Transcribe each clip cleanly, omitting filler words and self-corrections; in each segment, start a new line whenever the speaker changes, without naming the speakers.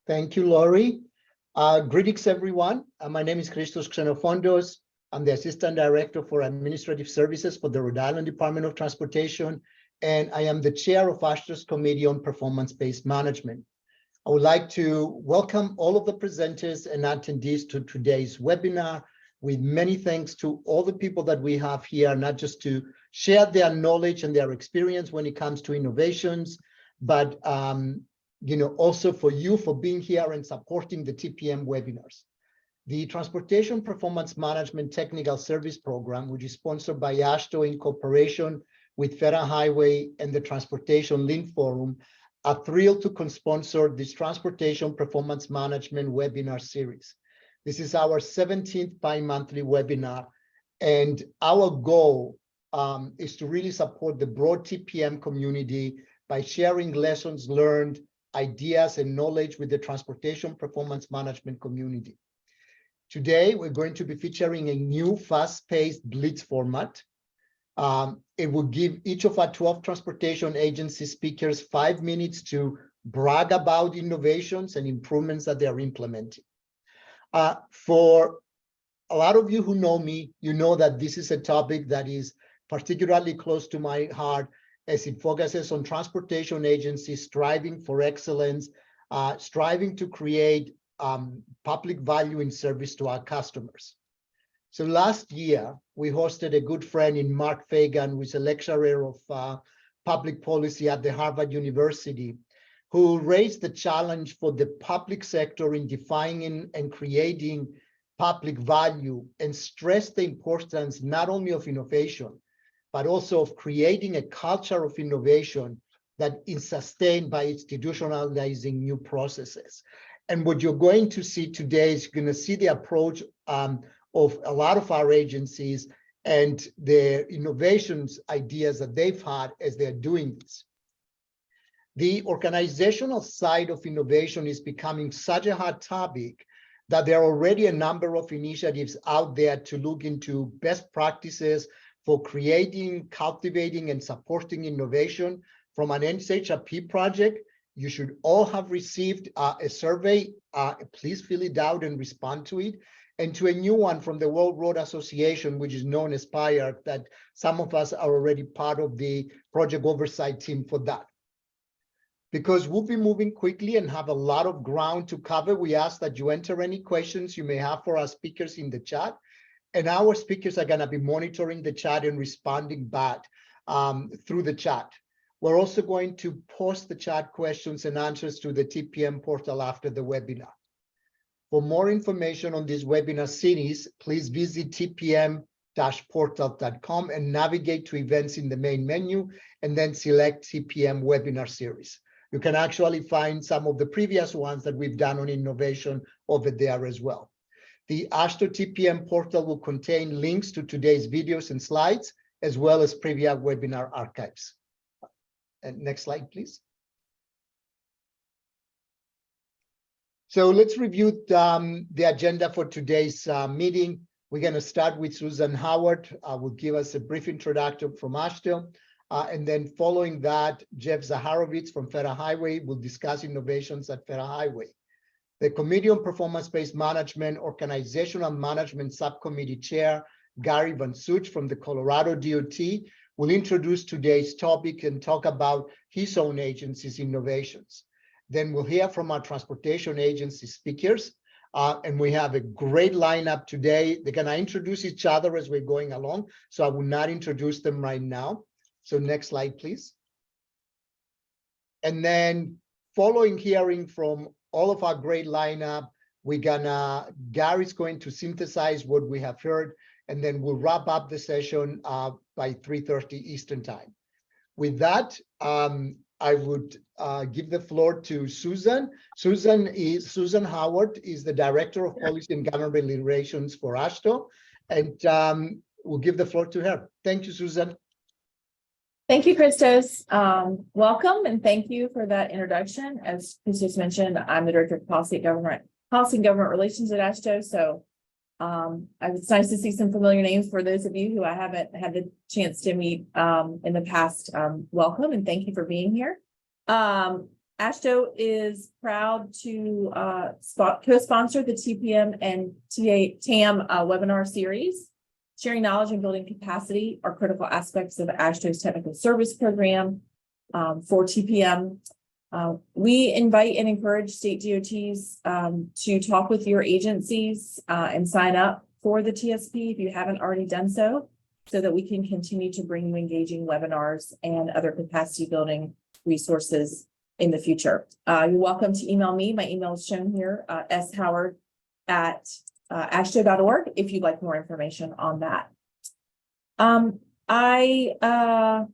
Thank you, Lori. Greetings, everyone. My name is Christos Xenofondos. I'm the Assistant Director for Administrative Services for the Rhode Island Department of Transportation, and I am the Chair of AASHTO's Committee on Performance-Based Management. I would like to welcome all of the presenters and attendees to today's webinar, with many thanks to all the people that we have here, not just to share their knowledge and their experience when it comes to innovations, but also for you for being here and supporting the TPM webinars. The Transportation Performance Management Technical Service Program, which is sponsored by AASHTO in cooperation with Federal Highway and the Transportation Link Forum, are thrilled to co-sponsor this Transportation Performance Management webinar series. This is our 17th bi-monthly webinar, and our goal is to really support the broad TPM community by sharing lessons learned, ideas, and knowledge with the transportation performance management community. Today, we're going to be featuring a new fast-paced Blitz format. It will give each of our 12 transportation agency speakers 5 minutes to brag about innovations and improvements that they are implementing. For a lot of you who know me, you know that this is a topic that is particularly close to my heart, as it focuses on transportation agencies striving for excellence, striving to create public value in service to our customers. So last year, we hosted a good friend in Mark Fagan, who is a lecturer of public policy at the Harvard University, who raised the challenge for the public sector in defining and creating public value, and stressed the importance not only of innovation, but also of creating a culture of innovation that is sustained by institutionalizing new processes. And what you're going to see today is you're going to see the approach of a lot of our agencies and the innovations ideas that they've had as they're doing this. The organizational side of innovation is becoming such a hot topic that there are already a number of initiatives out there to look into best practices for creating, cultivating, and supporting innovation. From an NHRP project, you should all have received a survey. Please fill it out and respond to it. And to a new one from the World Road Association, which is known as PIRE, that some of us are already part of the project oversight team for that. Because we'll be moving quickly and have a lot of ground to cover, we ask that you enter any questions you may have for our speakers in the chat. And our speakers are going to be monitoring the chat and responding back through the chat. We're also going to post the chat questions and answers to the TPM portal after the webinar. For more information on this webinar series, please visit tpm-portal.com and navigate to events in the main menu, and then select TPM Webinar Series. You can actually find some of the previous ones that we've done on innovation over there as well. The AASHTO TPM portal will contain links to today's videos and slides, as well as previous webinar archives. And next slide, please. So let's review the agenda for today's meeting. We're going to start with Susan Howard, who will give us a brief introduction from AASHTO. And then following that, Jeff Zaharovitz from Federal Highway will discuss innovations at Federal Highway. The Committee on Performance-Based Management Organizational Management Subcommittee Chair, Gary Vansuch from the Colorado DOT, will introduce today's topic and talk about his own agency's innovations. Then we'll hear from our transportation agency speakers, and we have a great lineup today. They're going to introduce each other as we're going along, so I will not introduce them right now. So next slide, please. And then following hearing from all of our great lineup, Gary's going to synthesize what we have heard, and then we'll wrap up the session by 3:30 Eastern time. With that, I would give the floor to Susan. Susan Howard is the Director of Policy and Government Relations for AASHTO, and we'll give the floor to her. Thank you, Susan.
Thank you, Christos. Welcome, and thank you for that introduction. As Christos mentioned, I'm the Director of Policy and Government Relations at AASHTO. So it's nice to see some familiar names for those of you who I haven't had the chance to meet in the past. Welcome, and thank you for being here. AASHTO is proud to co-sponsor the TPM and TAM webinar series. Sharing knowledge and building capacity are critical aspects of AASHTO's technical service program for TPM. We invite and encourage state DOTs to talk with your agencies and sign up for the TSP if you haven't already done so that we can continue to bring you engaging webinars and other capacity building resources in the future. You're welcome to email me. My email is shown here, showard@ashto.org if you'd like more information on that. I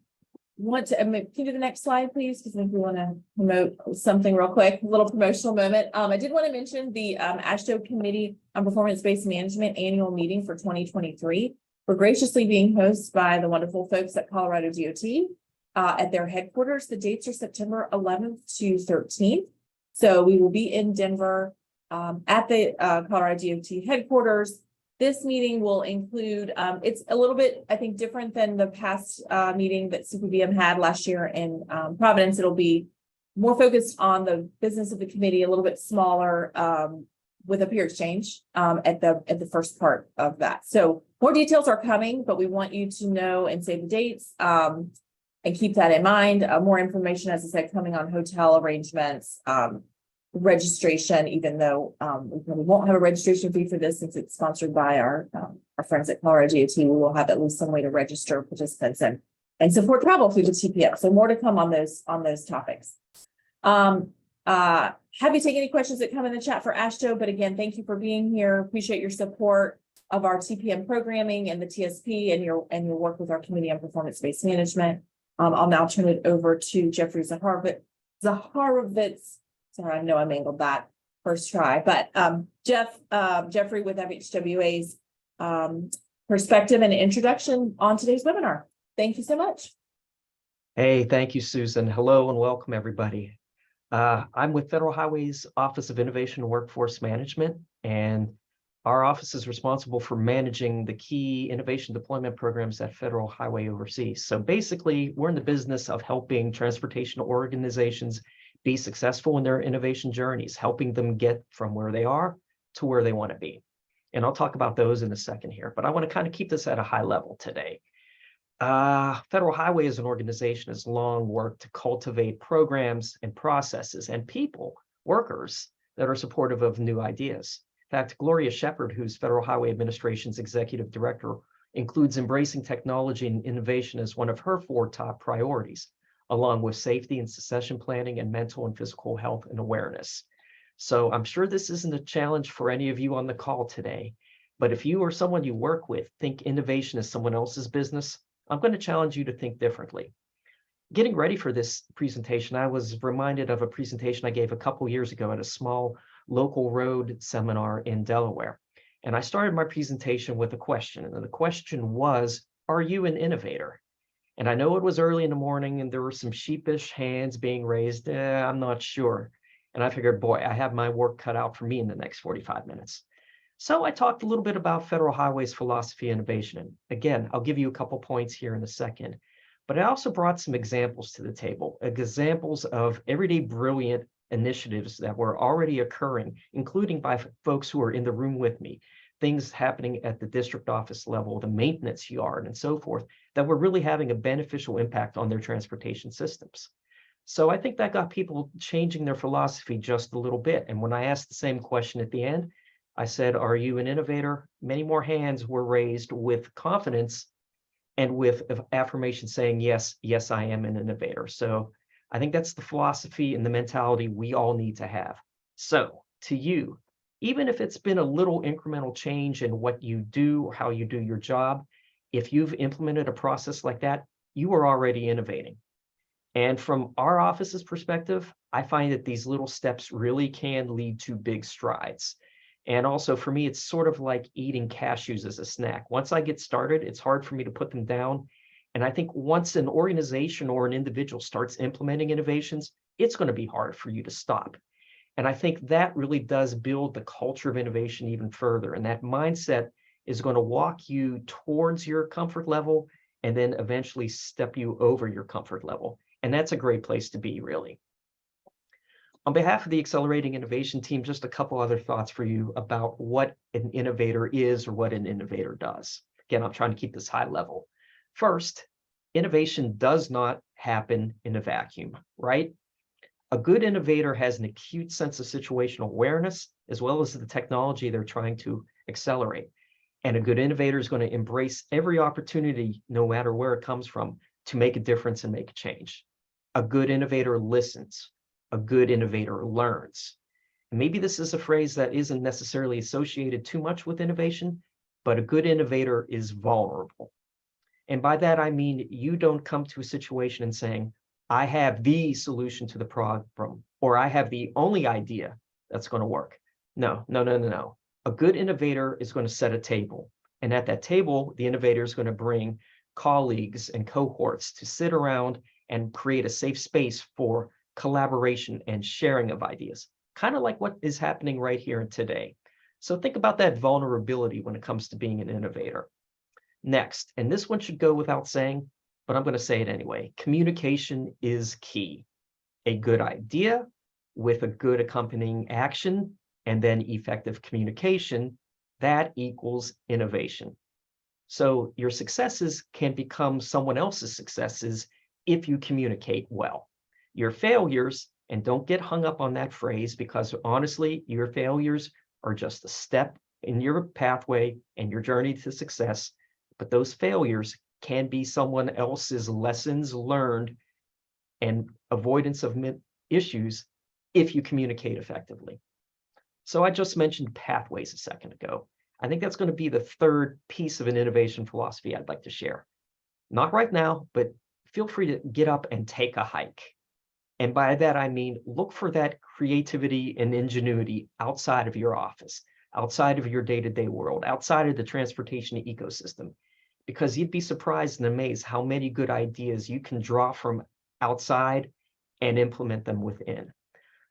want to, can you do the next slide, please? Because I think we want to promote something real quick, a little promotional moment. I did want to mention the AASHTO Committee on Performance-Based Management annual meeting for 2023. We're graciously being hosted by the wonderful folks at Colorado DOT at their headquarters. The dates are September 11th to 13th. So we will be in Denver at the Colorado DOT headquarters. This meeting will include, it's a little bit, I think, different than the past meeting that CPBM had last year in Providence. It'll be more focused on the business of the committee, a little bit smaller with a peer exchange at the first part of that. So more details are coming, but we want you to know and save the dates and keep that in mind. More information, as I said, coming on hotel arrangements, registration, even though we won't have a registration fee for this since it's sponsored by our friends at Colorado DOT. We will have at least some way to register participants and support travel through the TPM. So more to come on those topics. Happy to take any questions that come in the chat for AASHTO, but again, thank you for being here. Appreciate your support of our TPM programming and the TSP and your work with our Committee on Performance-Based Management. I'll now turn it over to Jeffrey Zaharovitz. Sorry, I know I mangled that first try, but Jeffrey with FHWA's perspective and introduction on today's webinar. Thank you so much.
Hey, thank you, Susan. Hello and welcome, everybody. I'm with Federal Highway's Office of Innovation and Workforce Management, and our office is responsible for managing the key innovation deployment programs that Federal Highway oversees. So basically, we're in the business of helping transportation organizations be successful in their innovation journeys, helping them get from where they are to where they want to be. And I'll talk about those in a second here, but I want to kind of keep this at a high level today. Federal Highway as an organization has long worked to cultivate programs and processes and people, workers, that are supportive of new ideas. In fact, Gloria Shepard, who's Federal Highway Administration's Executive Director, includes embracing technology and innovation as one of her 4 top priorities, along with safety and succession planning and mental and physical health and awareness. So I'm sure this isn't a challenge for any of you on the call today, but if you or someone you work with think innovation is someone else's business, I'm going to challenge you to think differently. Getting ready for this presentation, I was reminded of a presentation I gave a couple years ago at a small local road seminar in Delaware. And I started my presentation with a question, and the question was, are you an innovator? And I know it was early in the morning and there were some sheepish hands being raised. I'm not sure. And I figured, boy, I have my work cut out for me in the next 45 minutes. So I talked a little bit about Federal Highway's philosophy of innovation. And again, I'll give you a couple points here in a second. But I also brought some examples to the table, examples of everyday brilliant initiatives that were already occurring, including by folks who are in the room with me, things happening at the district office level, the maintenance yard, and so forth, that were really having a beneficial impact on their transportation systems. So I think that got people changing their philosophy just a little bit. And when I asked the same question at the end, I said, are you an innovator? Many more hands were raised with confidence and with affirmation saying, yes, yes, I am an innovator. So I think that's the philosophy and the mentality we all need to have. So to you, even if it's been a little incremental change in what you do or how you do your job, if you've implemented a process like that, you are already innovating. And from our office's perspective, I find that these little steps really can lead to big strides. And also for me, it's sort of like eating cashews as a snack. Once I get started, it's hard for me to put them down. And I think once an organization or an individual starts implementing innovations, it's going to be hard for you to stop. And I think that really does build the culture of innovation even further. And that mindset is going to walk you towards your comfort level and then eventually step you over your comfort level. And that's a great place to be, really. On behalf of the Accelerating Innovation team, just a couple other thoughts for you about what an innovator is or what an innovator does. Again, I'm trying to keep this high level. First, innovation does not happen in a vacuum, right? A good innovator has an acute sense of situational awareness, as well as the technology they're trying to accelerate. And a good innovator is going to embrace every opportunity, no matter where it comes from, to make a difference and make a change. A good innovator listens. A good innovator learns. And maybe this is a phrase that isn't necessarily associated too much with innovation, but a good innovator is vulnerable. And by that, I mean, you don't come to a situation and saying, I have the solution to the problem, or I have the only idea that's going to work. No. A good innovator is going to set a table. And at that table, the innovator is going to bring colleagues and cohorts to sit around and create a safe space for collaboration and sharing of ideas, kind of like what is happening right here and today. So think about that vulnerability when it comes to being an innovator. Next, and this one should go without saying, but I'm going to say it anyway, communication is key. A good idea with a good accompanying action and then effective communication, that equals innovation. So your successes can become someone else's successes if you communicate well. Your failures, and don't get hung up on that phrase, because honestly, your failures are just a step in your pathway and your journey to success. But those failures can be someone else's lessons learned and avoidance of issues if you communicate effectively. So I just mentioned pathways a second ago. I think that's going to be the third piece of an innovation philosophy I'd like to share. Not right now, but feel free to get up and take a hike. And by that, I mean, look for that creativity and ingenuity outside of your office, outside of your day-to-day world, outside of the transportation ecosystem, because you'd be surprised and amazed how many good ideas you can draw from outside and implement them within.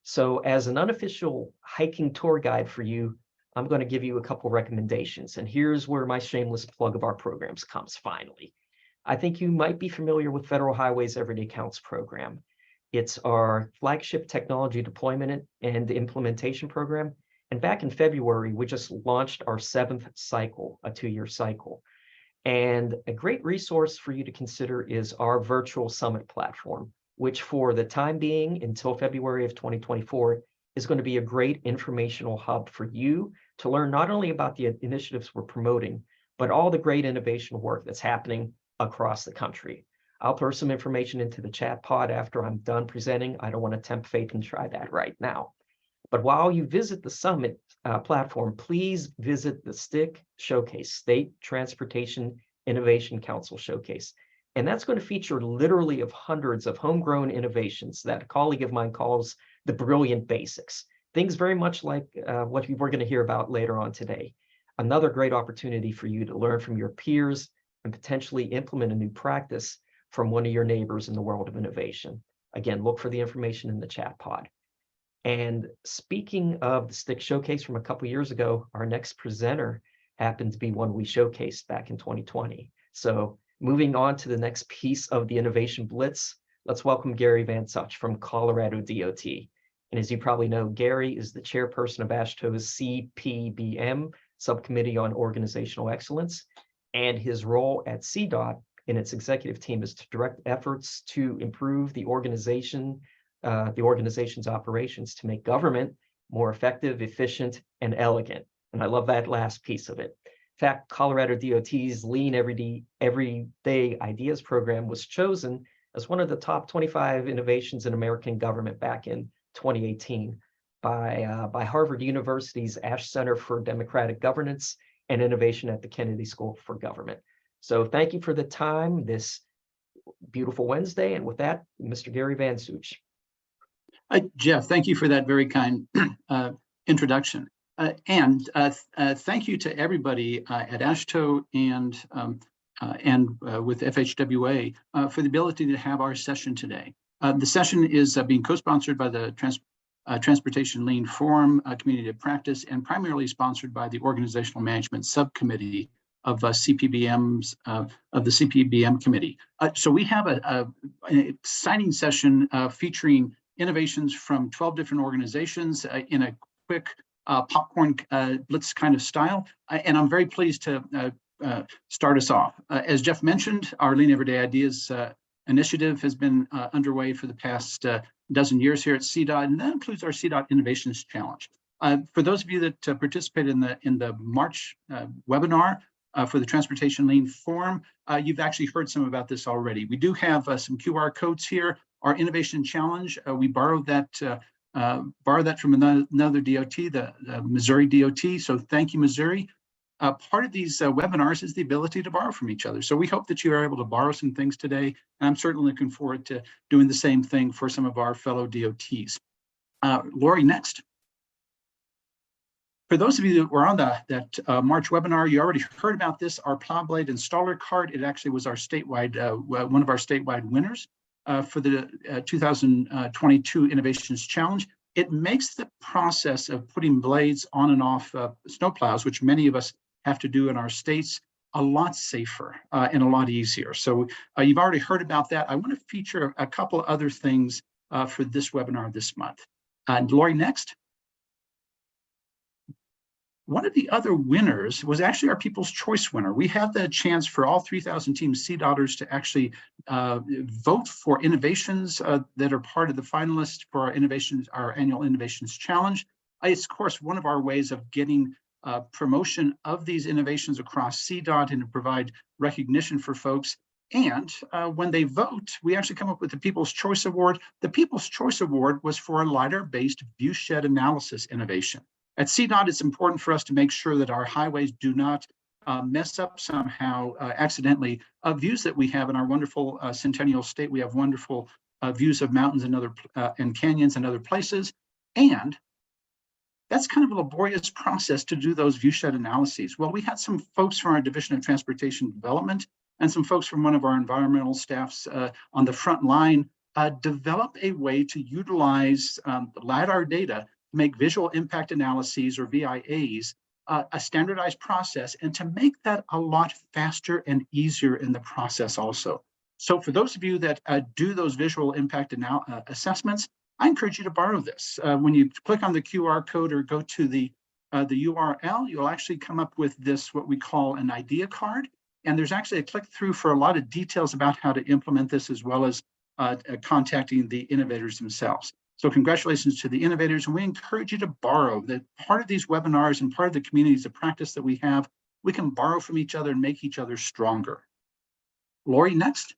So as an unofficial hiking tour guide for you, I'm going to give you a couple recommendations. And here's where my shameless plug of our programs comes finally. I think you might be familiar with Federal Highway's Everyday Counts program. It's our flagship technology deployment and implementation program. And back in February, we just launched our 7th cycle, a 2-year cycle. And a great resource for you to consider is our virtual summit platform, which for the time being until February of 2024 is going to be a great informational hub for you to learn not only about the initiatives we're promoting, but all the great innovation work that's happening across the country. I'll throw some information into the chat pod after I'm done presenting. I don't want to tempt fate and try that right now. But while you visit the summit platform, please visit the STIC Showcase, State Transportation Innovation Council Showcase. And that's going to feature literally of hundreds of homegrown innovations that a colleague of mine calls the brilliant basics. Things very much like what we're going to hear about later on today. Another great opportunity for you to learn from your peers and potentially implement a new practice from one of your neighbors in the world of innovation. Again, look for the information in the chat pod. And speaking of the STIC Showcase from a couple years ago, our next presenter happened to be one we showcased back in 2020. So moving on to the next piece of the Innovation Blitz, let's welcome Gary Vansuch from Colorado DOT. And as you probably know, Gary is the chairperson of AASHTO's CPBM Subcommittee on Organizational Excellence, and his role at CDOT in its executive team is to direct efforts to improve the organization's operations to make government more effective, efficient, and elegant. And I love that last piece of it. In fact, Colorado DOT's Lean Everyday Ideas program was chosen as one of the top 25 innovations in American government back in 2018 by Harvard University's Ash Center for Democratic Governance and Innovation at the Kennedy School for Government. So thank you for the time this beautiful Wednesday. And with that, Mr. Gary Vansuch.
Jeff, thank you for that very kind introduction. And thank you to everybody at AASHTO and with FHWA for the ability to have our session today. The session is being co-sponsored by the Transportation Lean Forum Community of Practice and primarily sponsored by the Organizational Management Subcommittee of the CPBM Committee. So we have an exciting session featuring innovations from 12 different organizations in a quick popcorn blitz kind of style. And I'm very pleased to start us off. As Jeff mentioned, our Lean Everyday Ideas initiative has been underway for the past dozen years here at CDOT, and that includes our CDOT Innovations Challenge. For those of you that participated in the March webinar for the Transportation Lean Forum, you've actually heard some about this already. We do have some QR codes here. Our Innovation Challenge, we borrowed that from another DOT, the Missouri DOT. So thank you, Missouri. Part of these webinars is the ability to borrow from each other. So we hope that you are able to borrow some things today. And I'm certainly looking forward to doing the same thing for some of our fellow DOTs. Lori, next. For those of you that were on that March webinar, you already heard about this, our plow blade installer card. It actually was our statewide, one of our statewide winners for the 2022 Innovations Challenge. It makes the process of putting blades on and off snowplows, which many of us have to do in our states, a lot safer and a lot easier. So you've already heard about that. I want to feature a couple of other things for this webinar this month. Lori, next. One of the other winners was actually our People's Choice winner. We had the chance for all 3,000 Team CDOTers to actually vote for innovations that are part of the finalists for our annual Innovations Challenge. It's, of course, one of our ways of getting promotion of these innovations across CDOT and to provide recognition for folks. And when they vote, we actually come up with the People's Choice Award. The People's Choice Award was for a LiDAR-based viewshed analysis innovation. At CDOT, it's important for us to make sure that our highways do not mess up somehow accidentally views that we have in our wonderful Centennial State. We have wonderful views of mountains and canyons and other places. And that's kind of a laborious process to do those viewshed analyses. Well, we had some folks from our Division of Transportation Development and some folks from one of our environmental staffs on the front line develop a way to utilize LiDAR data to make visual impact analyses, or VIAs, a standardized process, and to make that a lot faster and easier in the process also. So for those of you that do those visual impact assessments, I encourage you to borrow this. When you click on the QR code or go to the URL, you'll actually come up with this, what we call an idea card. And there's actually a click through for a lot of details about how to implement this, as well as contacting the innovators themselves. So congratulations to the innovators, and we encourage you to borrow. That part of these webinars and part of the communities of practice that we have, we can borrow from each other and make each other stronger. Lori, next.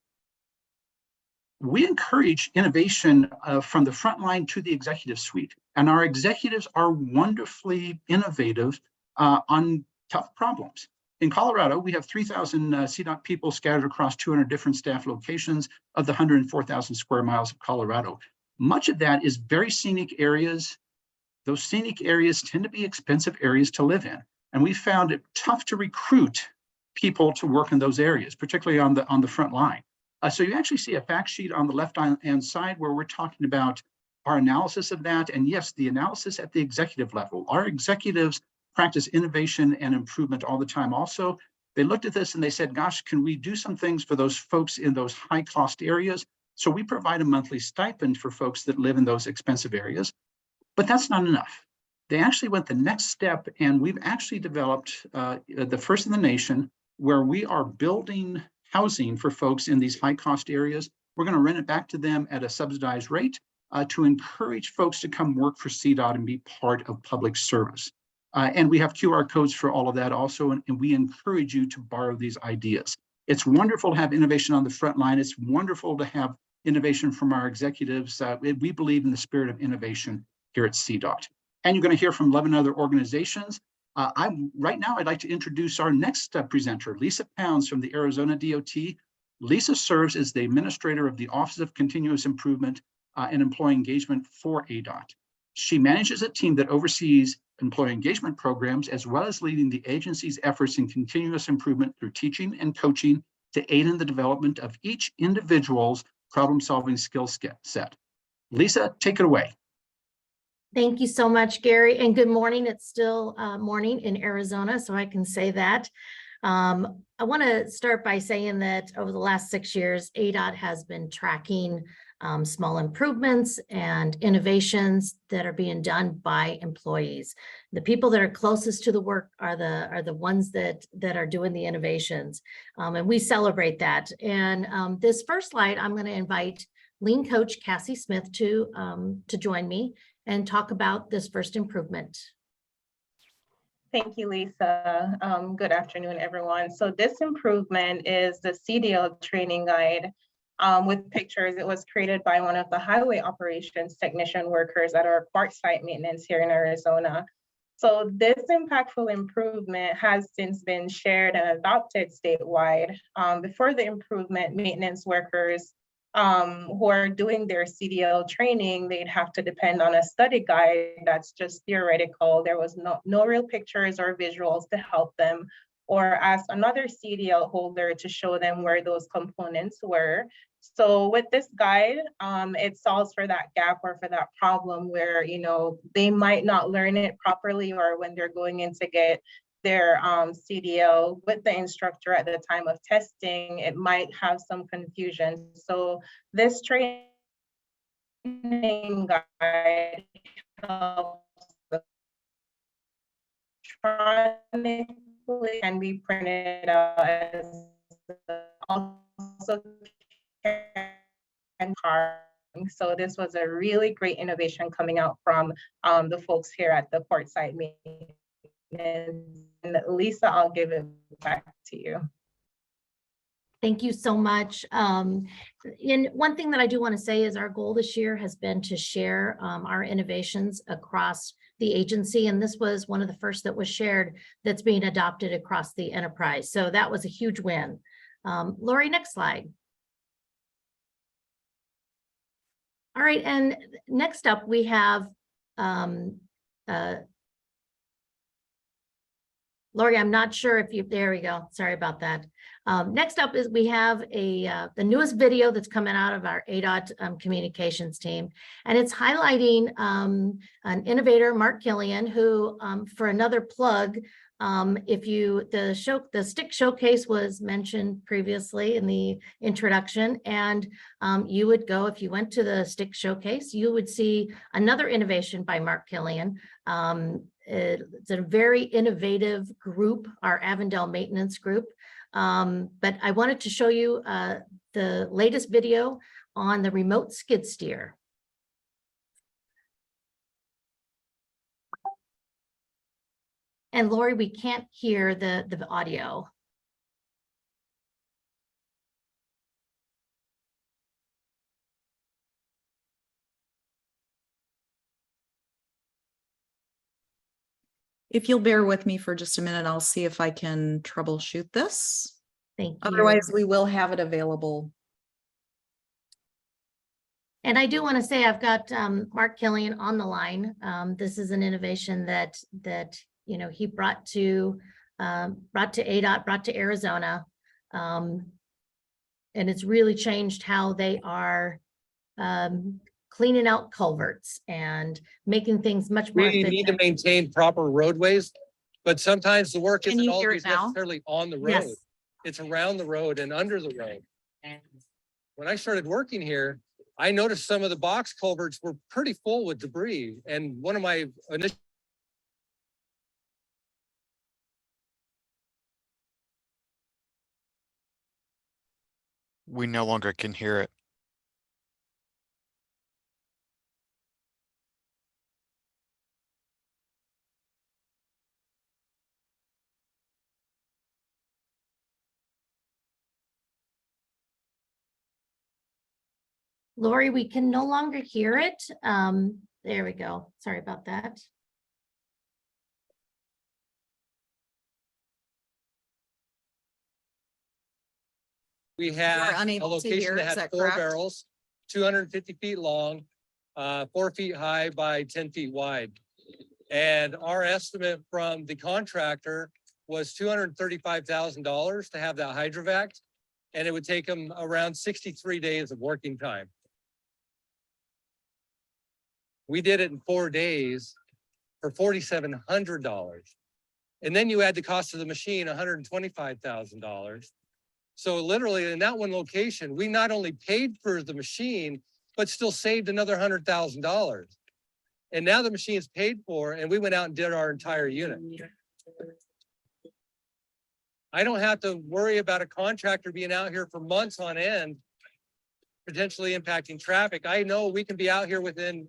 We encourage innovation from the front line to the executive suite, and our executives are wonderfully innovative on tough problems. In Colorado, we have 3,000 CDOT people scattered across 200 different staff locations of the 104,000 square miles of Colorado. Much of that is very scenic areas. Those scenic areas tend to be expensive areas to live in, and we found it tough to recruit people to work in those areas, particularly on the front line. So you actually see a fact sheet on the left-hand side where we're talking about our analysis of that. And yes, the analysis at the executive level. Our executives practice innovation and improvement all the time also. They looked at this and they said, gosh, can we do some things for those folks in those high-cost areas? So we provide a monthly stipend for folks that live in those expensive areas. But that's not enough. They actually went the next step, and we've actually developed the first in the nation where we are building housing for folks in these high-cost areas. We're going to rent it back to them at a subsidized rate to encourage folks to come work for CDOT and be part of public service. And we have QR codes for all of that also, and we encourage you to borrow these ideas. It's wonderful to have innovation on the front line. It's wonderful to have innovation from our executives. We believe in the spirit of innovation here at CDOT. And you're going to hear from 11 other organizations. Right now, I'd like to introduce our next presenter, Lisa Pounds from the Arizona DOT. Lisa serves as the administrator of the Office of Continuous Improvement and Employee Engagement for ADOT. She manages a team that oversees employee engagement programs, as well as leading the agency's efforts in continuous improvement through teaching and coaching to aid in the development of each individual's problem-solving skill set. Lisa, take it away.
Thank you so much, Gary, and good morning. It's still morning in Arizona, so I can say that. I want to start by saying that over the last 6 years, ADOT has been tracking small improvements and innovations that are being done by employees. The people that are closest to the work are the ones that are doing the innovations, and we celebrate that. And this first slide, I'm going to invite Lean Coach Cassie Smith to join me and talk about this first improvement.
Thank you, Lisa. Good afternoon, everyone. So this improvement is the CDL training guide with pictures. It was created by one of the highway operations technician workers at our quartz site maintenance here in Arizona. So this impactful improvement has since been shared and adopted statewide. Before the improvement, maintenance workers who are doing their CDL training, they'd have to depend on a study guide that's just theoretical. There was no real pictures or visuals to help them, or ask another CDL holder to show them where those components were. So with this guide, it solves for that gap or for that problem where, you know, they might not learn it properly, or when they're going in to get their CDL with the instructor at the time of testing, it might have some confusion. So this training guide helps electronically and be printed out as also and card. So this was a really great innovation coming out from the folks here at the port site meeting. And Lisa, I'll give it back to you.
Thank you so much. And one thing that I do want to say is our goal this year has been to share our innovations across the agency. And this was one of the first that was shared that's being adopted across the enterprise. So that was a huge win. Lori, next slide. All right, and next up we have Lori, I'm not sure if you, there we go. Sorry about that. Next up is we have the newest video that's coming out of our ADOT communications team, and it's highlighting an innovator, Mark Killian, who, for another plug, the stick showcase was mentioned previously in the introduction, and you would go, if you went to the stick showcase, you would see another innovation by Mark Killian. It's a very innovative group, our Avondale maintenance group. But I wanted to show you the latest video on the remote skid steer. And Lori, we can't hear the audio.
If you'll bear with me for just a minute, I'll see if I can troubleshoot this.
Thank you.
Otherwise, we will have it available.
And I do want to say I've got Mark Killian on the line. This is an innovation that you know he brought to ADOT, brought to Arizona, and it's really changed how they are cleaning out culverts and making things much more efficient.
We need to maintain proper roadways, but sometimes the work isn't always necessarily on the road.
Yes.
It's around the road and under the road. When I started working here, I noticed some of the box culverts were pretty full with debris. And one of my initial
We no longer can hear it.
Lori, we can no longer hear it. There we go. Sorry about that.
we had a
unable to
location
hear,
that
is
had
that
4
correct?
barrels, 250 feet long, 4 feet high by 10 feet wide. And our estimate from the contractor was $235,000 to have that hydrovac, and it would take them around 63 days of working time. We did it in 4 days for $4,700. And then you add the cost of the machine, $125,000. So literally in that one location, we not only paid for the machine, but still saved another $100,000. And now the machine is paid for, and we went out and did our entire unit. I don't have to worry about a contractor being out here for months on end, potentially impacting traffic. I know we can be out here within,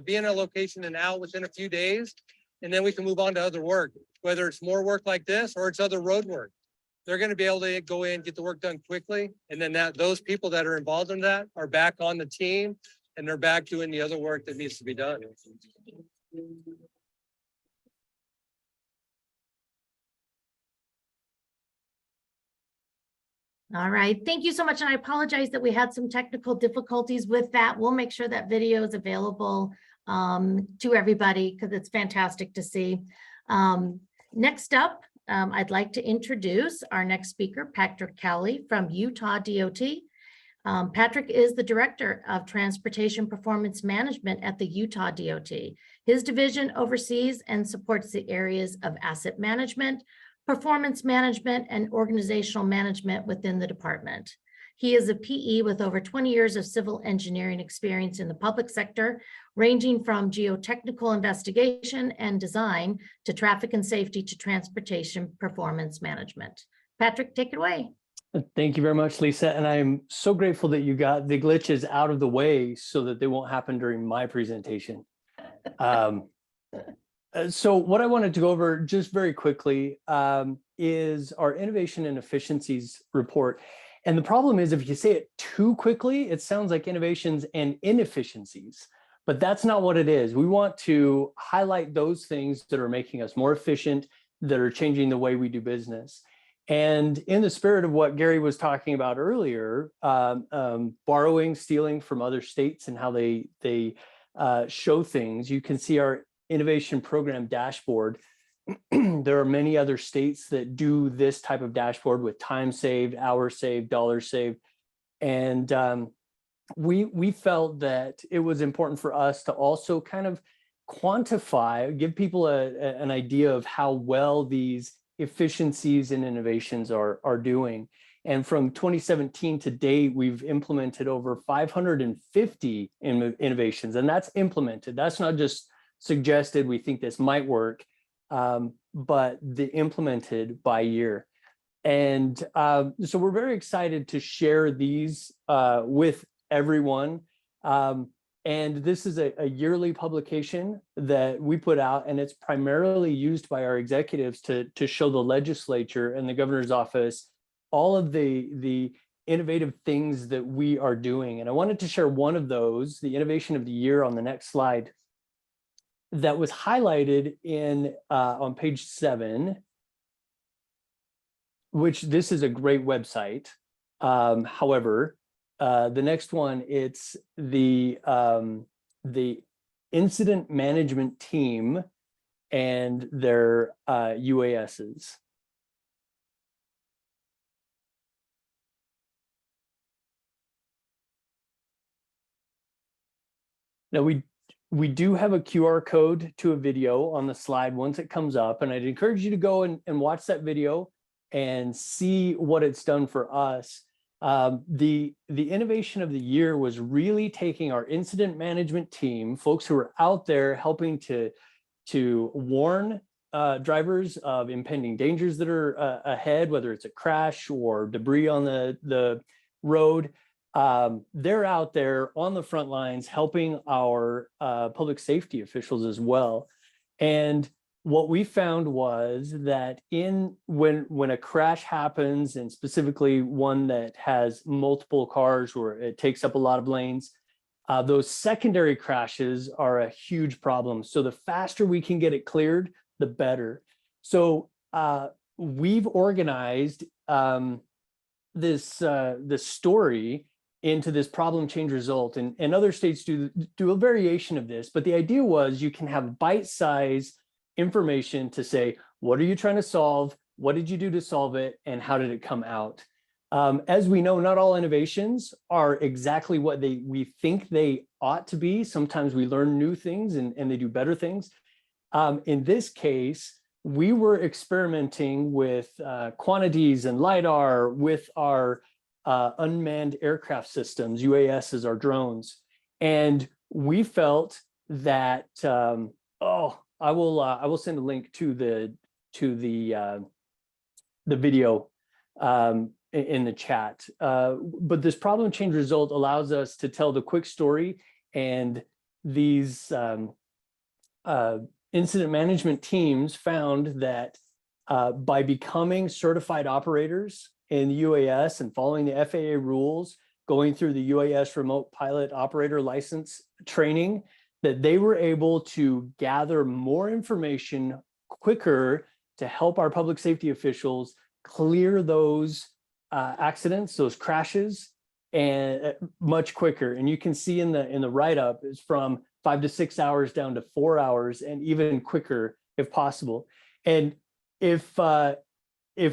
be in a location and out within a few days, and then we can move on to other work, whether it's more work like this or it's other road work. They're going to be able to go in, get the work done quickly. And then those people that are involved in that are back on the team, and they're back doing the other work that needs to be done.
All right, thank you so much. And I apologize that we had some technical difficulties with that. We'll make sure that video is available to everybody because it's fantastic to see. Next up, I'd like to introduce our next speaker, Patrick Cowley from Utah DOT. Patrick is the Director of Transportation Performance Management at the Utah DOT. His division oversees and supports the areas of asset management, performance management, and organizational management within the department. He is a PE with over 20 years of civil engineering experience in the public sector, ranging from geotechnical investigation and design to traffic and safety to transportation performance management. Patrick, take it away.
Thank you very much, Lisa. And I'm so grateful that you got the glitches out of the way so that they won't happen during my presentation. So what I wanted to go over just very quickly is our Innovation and Efficiencies report. And the problem is if you say it too quickly, it sounds like innovations and inefficiencies, but that's not what it is. We want to highlight those things that are making us more efficient, that are changing the way we do business. And in the spirit of what Gary was talking about earlier, borrowing, stealing from other states and how they show things, you can see our innovation program dashboard. There are many other states that do this type of dashboard with time saved, hours saved, dollars saved. And we felt that it was important for us to also kind of quantify, give people an idea of how well these efficiencies and innovations are doing. And from 2017 to date, we've implemented over 550 innovations, and that's implemented. That's not just suggested, we think this might work, but the implemented by year. And so we're very excited to share these with everyone. And this is a yearly publication that we put out, and it's primarily used by our executives to show the legislature and the governor's office all of the innovative things that we are doing. And I wanted to share one of those, the Innovation of the Year, on the next slide, that was highlighted in on page 7, which this is a great website. However, the next one, it's the incident management team and their UASs. Now we do have a QR code to a video on the slide once it comes up, and I'd encourage you to go and watch that video and see what it's done for us. The Innovation of the Year was really taking our incident management team, folks who are out there helping to warn drivers of impending dangers that are ahead, whether it's a crash or debris on the road. They're out there on the front lines helping our public safety officials as well. And what we found was that when a crash happens, and specifically one that has multiple cars where it takes up a lot of lanes, those secondary crashes are a huge problem. So the faster we can get it cleared, the better. So we've organized this story into this problem change result, and other states do a variation of this, but the idea was you can have bite-sized information to say, what are you trying to solve? What did you do to solve it? And how did it come out? As we know, not all innovations are exactly what we think they ought to be. Sometimes we learn new things and they do better things. In this case, we were experimenting with quantities and LiDAR with our unmanned aircraft systems, UASs, our drones. And we felt that, I will send a link to the video in the chat. But this problem change result allows us to tell the quick story, and these incident management teams found that by becoming certified operators in the UAS and following the FAA rules, going through the UAS remote pilot operator license training, that they were able to gather more information quicker to help our public safety officials clear those accidents, those crashes, and much quicker. And you can see in the write-up is from 5 to 6 hours down to 4 hours, and even quicker if possible. And if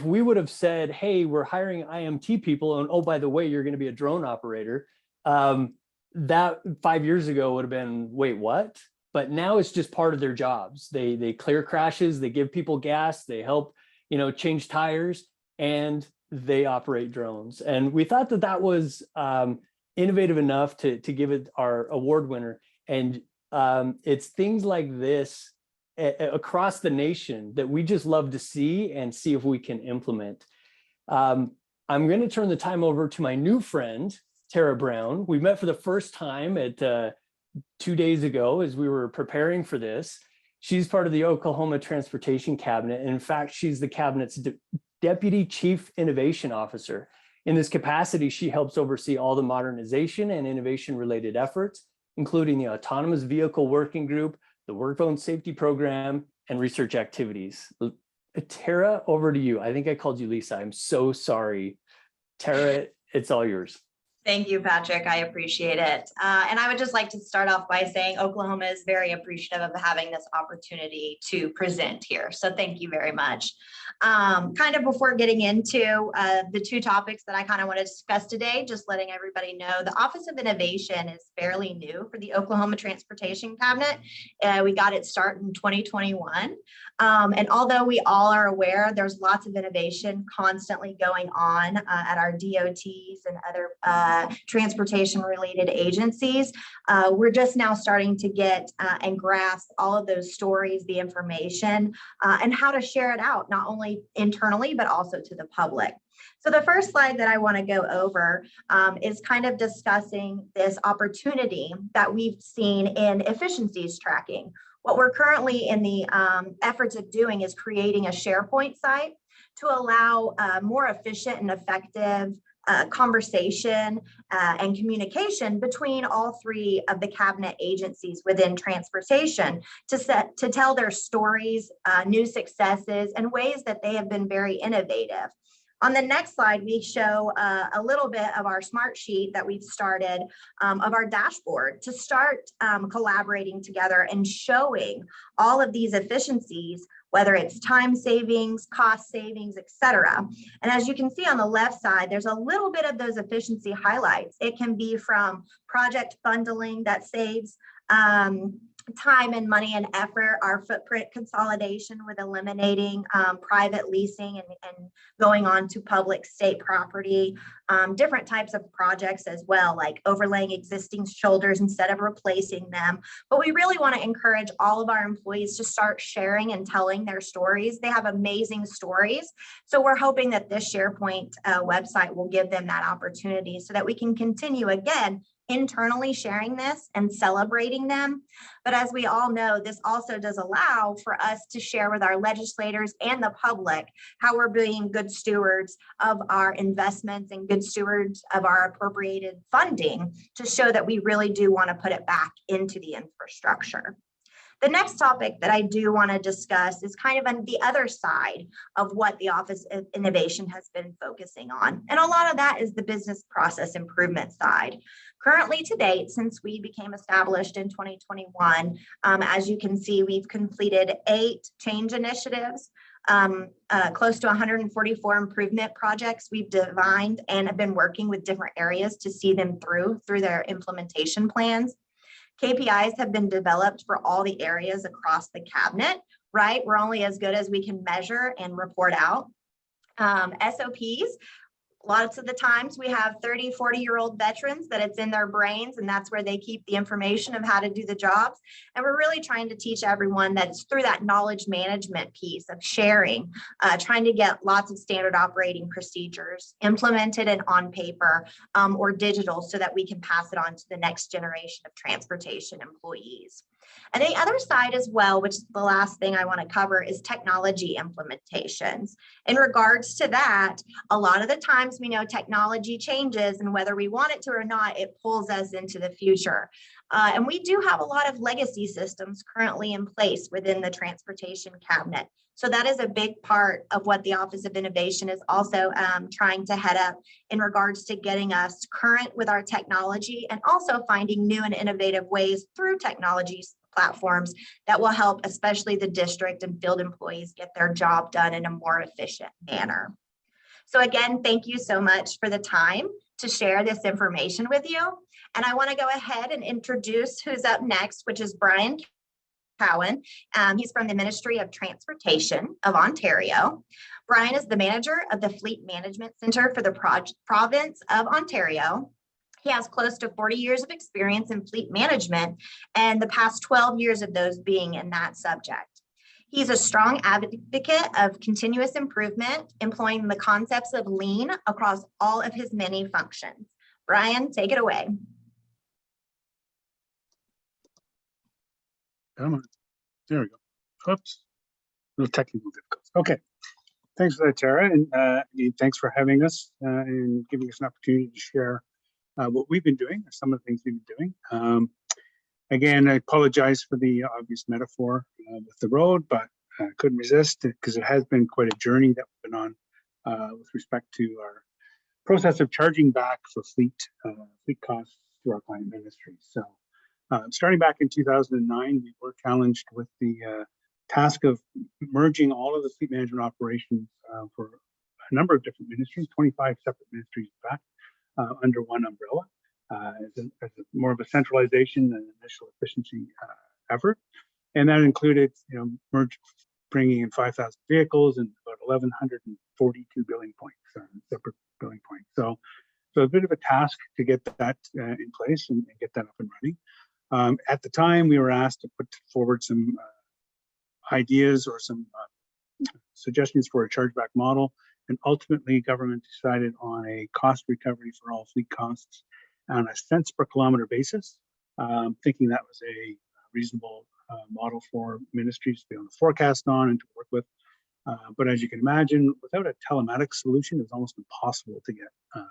we would have said, hey, we're hiring IMT people, and oh, by the way, you're going to be a drone operator, that 5 years ago would have been, wait, what? But now it's just part of their jobs. They clear crashes, they give people gas, they help, change tires, and they operate drones. And we thought that was innovative enough to give it our award winner. And it's things like this across the nation that we just love to see and see if we can implement. I'm going to turn the time over to my new friend, Tara Brown. We met for the first time at 2 days ago as we were preparing for this. She's part of the Oklahoma Transportation Cabinet. And in fact, she's the cabinet's Deputy Chief Innovation Officer. In this capacity, she helps oversee all the modernization and innovation-related efforts, including the Autonomous Vehicle Working Group, the Workphone Safety Program, and research activities. Tara, over to you. I think I called you Lisa. I'm so sorry. Tara, it's all yours.
Thank you, Patrick. I appreciate it. And I would just like to start off by saying Oklahoma is very appreciative of having this opportunity to present here. So thank you very much. Kind of before getting into the two topics that I kind of want to discuss today, just letting everybody know the Office of Innovation is fairly new for the Oklahoma Transportation Cabinet. We got it started in 2021. And although we all are aware there's lots of innovation constantly going on at our DOTs and other transportation related agencies, we're just now starting to get and grasp all of those stories, the information, and how to share it out, not only internally, but also to the public. So the first slide that I want to go over is kind of discussing this opportunity that we've seen in efficiencies tracking. What we're currently in the efforts of doing is creating a SharePoint site to allow more efficient and effective conversation and communication between all three of the cabinet agencies within transportation to tell their stories, new successes, and ways that they have been very innovative. On the next slide, we show a little bit of our smart sheet that we've started of our dashboard to start collaborating together and showing all of these efficiencies, whether it's time savings, cost savings, et cetera. And as you can see on the left side, there's a little bit of those efficiency highlights. It can be from project bundling that saves time and money and effort, our footprint consolidation with eliminating private leasing and going on to public state property, different types of projects as well, like overlaying existing shoulders instead of replacing them. But we really want to encourage all of our employees to start sharing and telling their stories. They have amazing stories. So we're hoping that this SharePoint website will give them that opportunity so that we can continue again internally sharing this and celebrating them. But as we all know, this also does allow for us to share with our legislators and the public how we're being good stewards of our investments and good stewards of our appropriated funding to show that we really do want to put it back into the infrastructure. The next topic that I do want to discuss is kind of on the other side of what the Office of Innovation has been focusing on. And a lot of that is the business process improvement side. Currently to date, since we became established in 2021, as you can see, we've completed 8 change initiatives, close to 144 improvement projects we've defined and have been working with different areas to see them through their implementation plans. KPIs have been developed for all the areas across the cabinet, right? We're only as good as we can measure and report out. SOPs, Lots of the times we have 30, 40-year-old veterans that it's in their brains and that's where they keep the information of how to do the jobs. And we're really trying to teach everyone that it's through that knowledge management piece of sharing, trying to get lots of standard operating procedures implemented and on paper or digital so that we can pass it on to the next generation of transportation employees. And the other side as well, which is the last thing I want to cover, is technology implementations. In regards to that, a lot of the times we know technology changes, and whether we want it to or not, it pulls us into the future. And we do have a lot of legacy systems currently in place within the transportation cabinet. So that is a big part of what the Office of Innovation is also trying to head up in regards to getting us current with our technology and also finding new and innovative ways through technology platforms that will help especially the district and field employees get their job done in a more efficient manner. So again, thank you so much for the time to share this information with you. And I want to go ahead and introduce who's up next, which is Brian Cowan. He's from the Ministry of Transportation of Ontario. Brian is the manager of the Fleet Management Center for the province of Ontario. He has close to 40 years of experience in fleet management, and the past 12 years of those being in that subject. He's a strong advocate of continuous improvement, employing the concepts of lean across all of his many functions. Brian, take it away.
Come on. There we go. Oops. Little technical difficulties. Okay. Thanks for that, Tara. And again, thanks for having us and giving us an opportunity to share what we've been doing, or some of the things we've been doing. Again, I apologize for the obvious metaphor with the road, but I couldn't resist it because it has been quite a journey that we've been on with respect to our process of charging back for fleet costs to our client ministries. So starting back in 2009, we were challenged with the task of merging all of the fleet management operations for a number of different ministries, 25 separate ministries in fact, under one umbrella, as more of a centralization and initial efficiency effort. And that included, bringing in 5,000 vehicles and about 1,142 billing points, separate billing points. So a bit of a task to get that in place and get that up and running. At the time, we were asked to put forward some ideas or some suggestions for a chargeback model. And ultimately, government decided on a cost recovery for all fleet costs on a cents per kilometer basis, thinking that was a reasonable model for ministries to be able to forecast on and to work with. But as you can imagine, without a telematics solution, it's almost impossible to get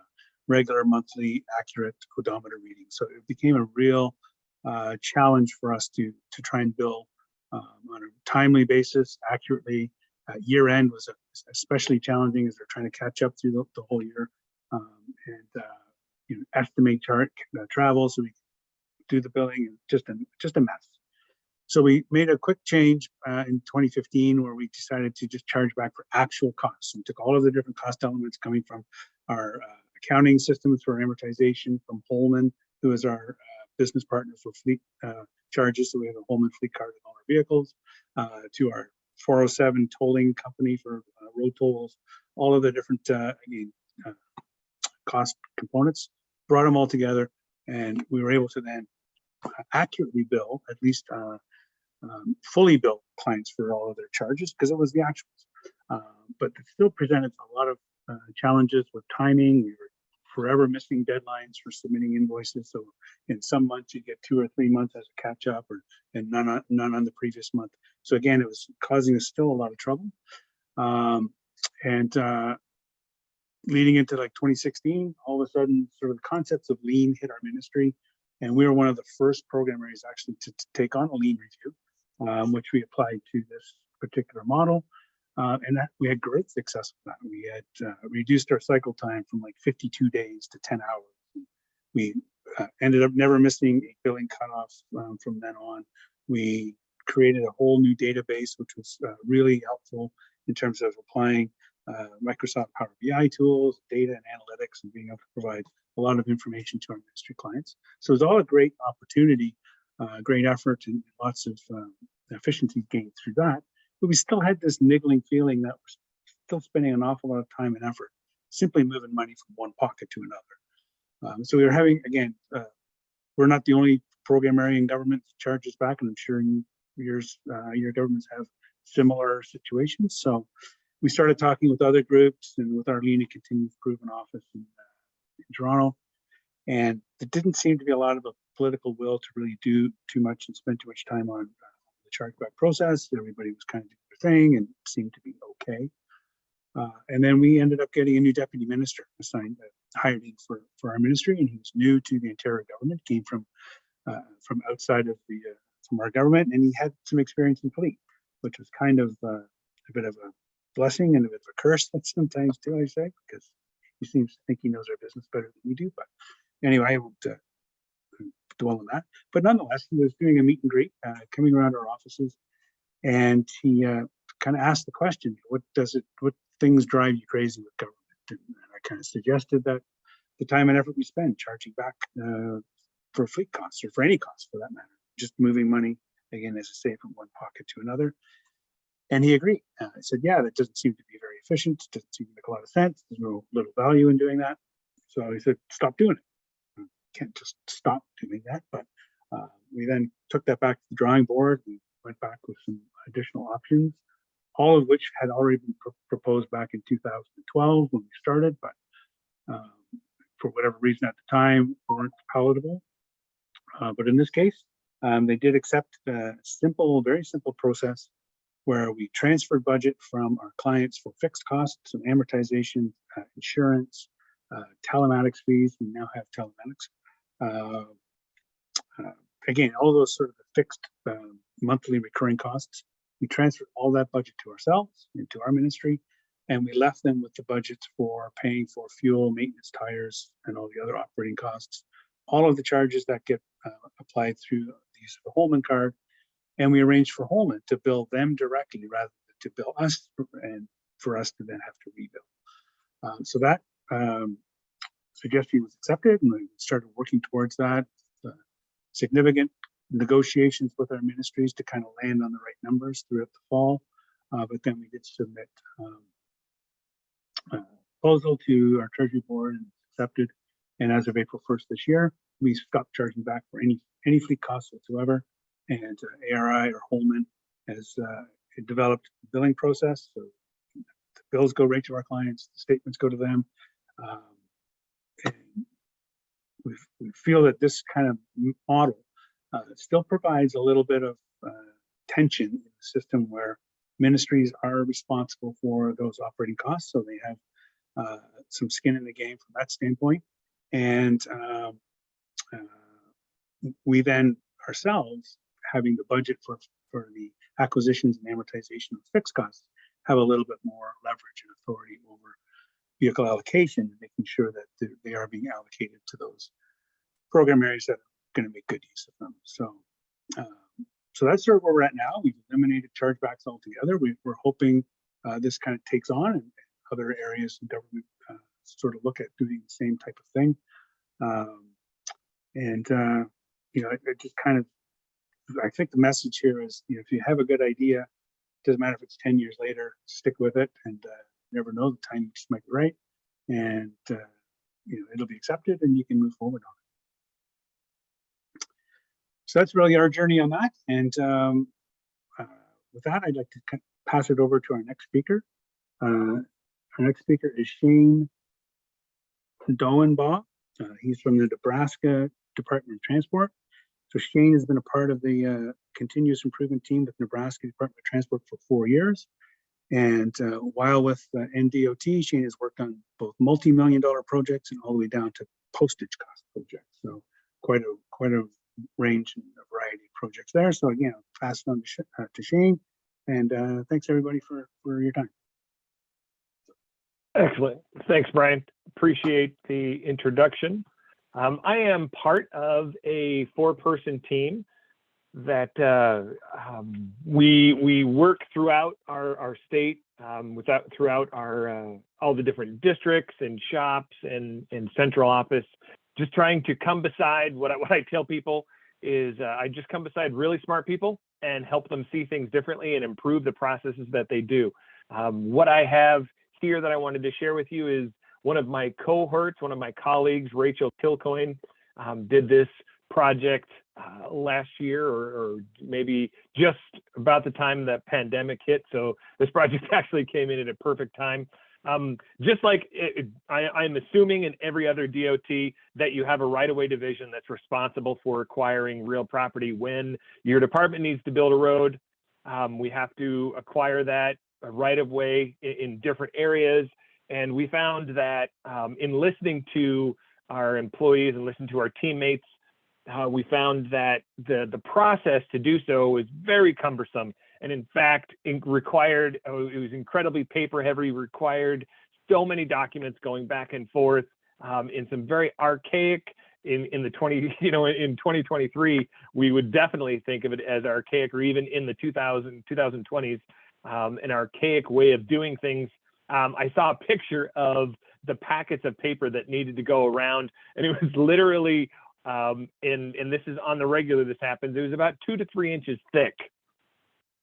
regular monthly accurate odometer readings. So it became a real challenge for us to try and bill on a timely basis, accurately. Year end was especially challenging as they're trying to catch up through the whole year and estimate travel so we do the billing, and just a mess. So we made a quick change in 2015 where we decided to just charge back for actual costs. We took all of the different cost elements coming from our accounting systems for amortization, from Holman, who is our business partner for fleet charges. So we have a Holman fleet card in all our vehicles, to our 407 tolling company for road tolls, all of the different cost components, brought them all together, and we were able to then accurately bill, at least fully bill clients for all of their charges, because it was the actuals. But it still presented a lot of challenges with timing. We were forever missing deadlines for submitting invoices. So in some months you get 2 or 3 months as a catch up, and none on the previous month. So again, it was causing us still a lot of trouble. Leading into like 2016, all of a sudden, sort of the concepts of lean hit our ministry, and we were one of the first program areas actually to take on a lean review, which we applied to this particular model. And that we had great success with that. We had reduced our cycle time from like 52 days to 10 hours. We ended up never missing a billing cutoff from then on. We created a whole new database, which was really helpful in terms of applying Microsoft Power BI tools, data and analytics, and being able to provide a lot of information to our ministry clients. So it was all a great opportunity, great effort, and lots of efficiency gained through that. But we still had this niggling feeling that we're still spending an awful lot of time and effort simply moving money from one pocket to another. So we were having, again, we're not the only program area in government that charges back, and I'm sure your governments have similar situations. So we started talking with other groups and with our Lean and Continuous Improvement office in Toronto, and there didn't seem to be a lot of a political will to really do too much and spend too much time on the chargeback process. Everybody was kind of doing their thing and it seemed to be okay. And then we ended up getting a new deputy minister assigned, hired in for our ministry, and he was new to the Ontario government, came from outside of from our government, and he had some experience in police, which was kind of a bit of a blessing and a bit of a curse sometimes too, I say, because he seems to think he knows our business better than we do. But anyway, I won't dwell on that. But nonetheless, he was doing a meet and greet, coming around our offices, and he kind of asked the question, what things drive you crazy with government? And I kind of suggested that the time and effort we spend charging back for fleet costs, or for any costs for that matter, just moving money, again, as I say, from one pocket to another. And he agreed. I said, yeah, that doesn't seem to be very efficient. It doesn't seem to make a lot of sense. There's no little value in doing that. So he said, stop doing it. Can't just stop doing that. But we then took that back to the drawing board. We went back with some additional options, all of which had already been proposed back in 2012 when we started, but for whatever reason at the time weren't palatable. But in this case, they did accept a very simple process where we transferred budget from our clients for fixed costs and amortization, insurance, telematics fees. We now have telematics. Again, all those sort of fixed monthly recurring costs. We transferred all that budget to ourselves, into our ministry, and we left them with the budgets for paying for fuel, maintenance, tires, and all the other operating costs, all of the charges that get applied through the use of the Holman card. And we arranged for Holman to bill them directly rather than to bill us, and for us to then have to rebill. So that suggestion was accepted, and we started working towards that. Significant negotiations with our ministries to kind of land on the right numbers throughout the fall. But then we did submit a proposal to our Treasury Board and accepted. And as of April 1st this year, we stopped charging back for any fleet costs whatsoever. And ARI or Holman has developed a billing process. So the bills go right to our clients, the statements go to them. And we feel that this kind of model still provides a little bit of tension in the system where ministries are responsible for those operating costs. So they have some skin in the game from that standpoint. And we then ourselves, having the budget for the acquisitions and amortization of fixed costs, have a little bit more leverage and authority over vehicle allocation, making sure that they are being allocated to those program areas that are going to make good use of them. So that's sort of where we're at now. We've eliminated chargebacks altogether. We're hoping this kind of takes on, and other areas in government sort of look at doing the same type of thing. It just kind of, I think the message here is, if you have a good idea, it doesn't matter if it's 10 years later, stick with it, and never know, the timing just might be right, and it'll be accepted, and you can move forward on it. So that's really our journey on that. And with that, I'd like to pass it over to our next speaker. Our next speaker is Shane Doenbaugh. He's from the Nebraska Department of Transport. So Shane has been a part of the continuous improvement team with Nebraska Department of Transport for 4 years. And while with NDOT, Shane has worked on both multi-million-dollar projects and all the way down to postage cost projects. So quite a range and a variety of projects there. So again, I'll pass it on to Shane. And thanks everybody for your time.
Excellent. Thanks, Brian. Appreciate the introduction. I am part of a 4-person team that we work throughout our state, throughout our all the different districts and shops and central office, just trying to come beside what I tell people is I just come beside really smart people and help them see things differently and improve the processes that they do. What I have here that I wanted to share with you is one of my cohorts, one of my colleagues, Rachel Kilcoyne, did this project last year or maybe just about the time that pandemic hit. So this project actually came in at a perfect time. Just like I'm assuming in every other DOT that you have a right-of-way division that's responsible for acquiring real property. When your department needs to build a road, we have to acquire that right-of-way in different areas. And we found that in listening to our employees and listening to our teammates, we found that the process to do so was very cumbersome. And in fact, it was incredibly paper heavy, required so many documents going back and forth in some very archaic, in 2023, we would definitely think of it as archaic, or even in the 2020s, an archaic way of doing things. I saw a picture of the packets of paper that needed to go around, and it was literally, and this is on the regular, this happens, it was about 2 to 3 inches thick.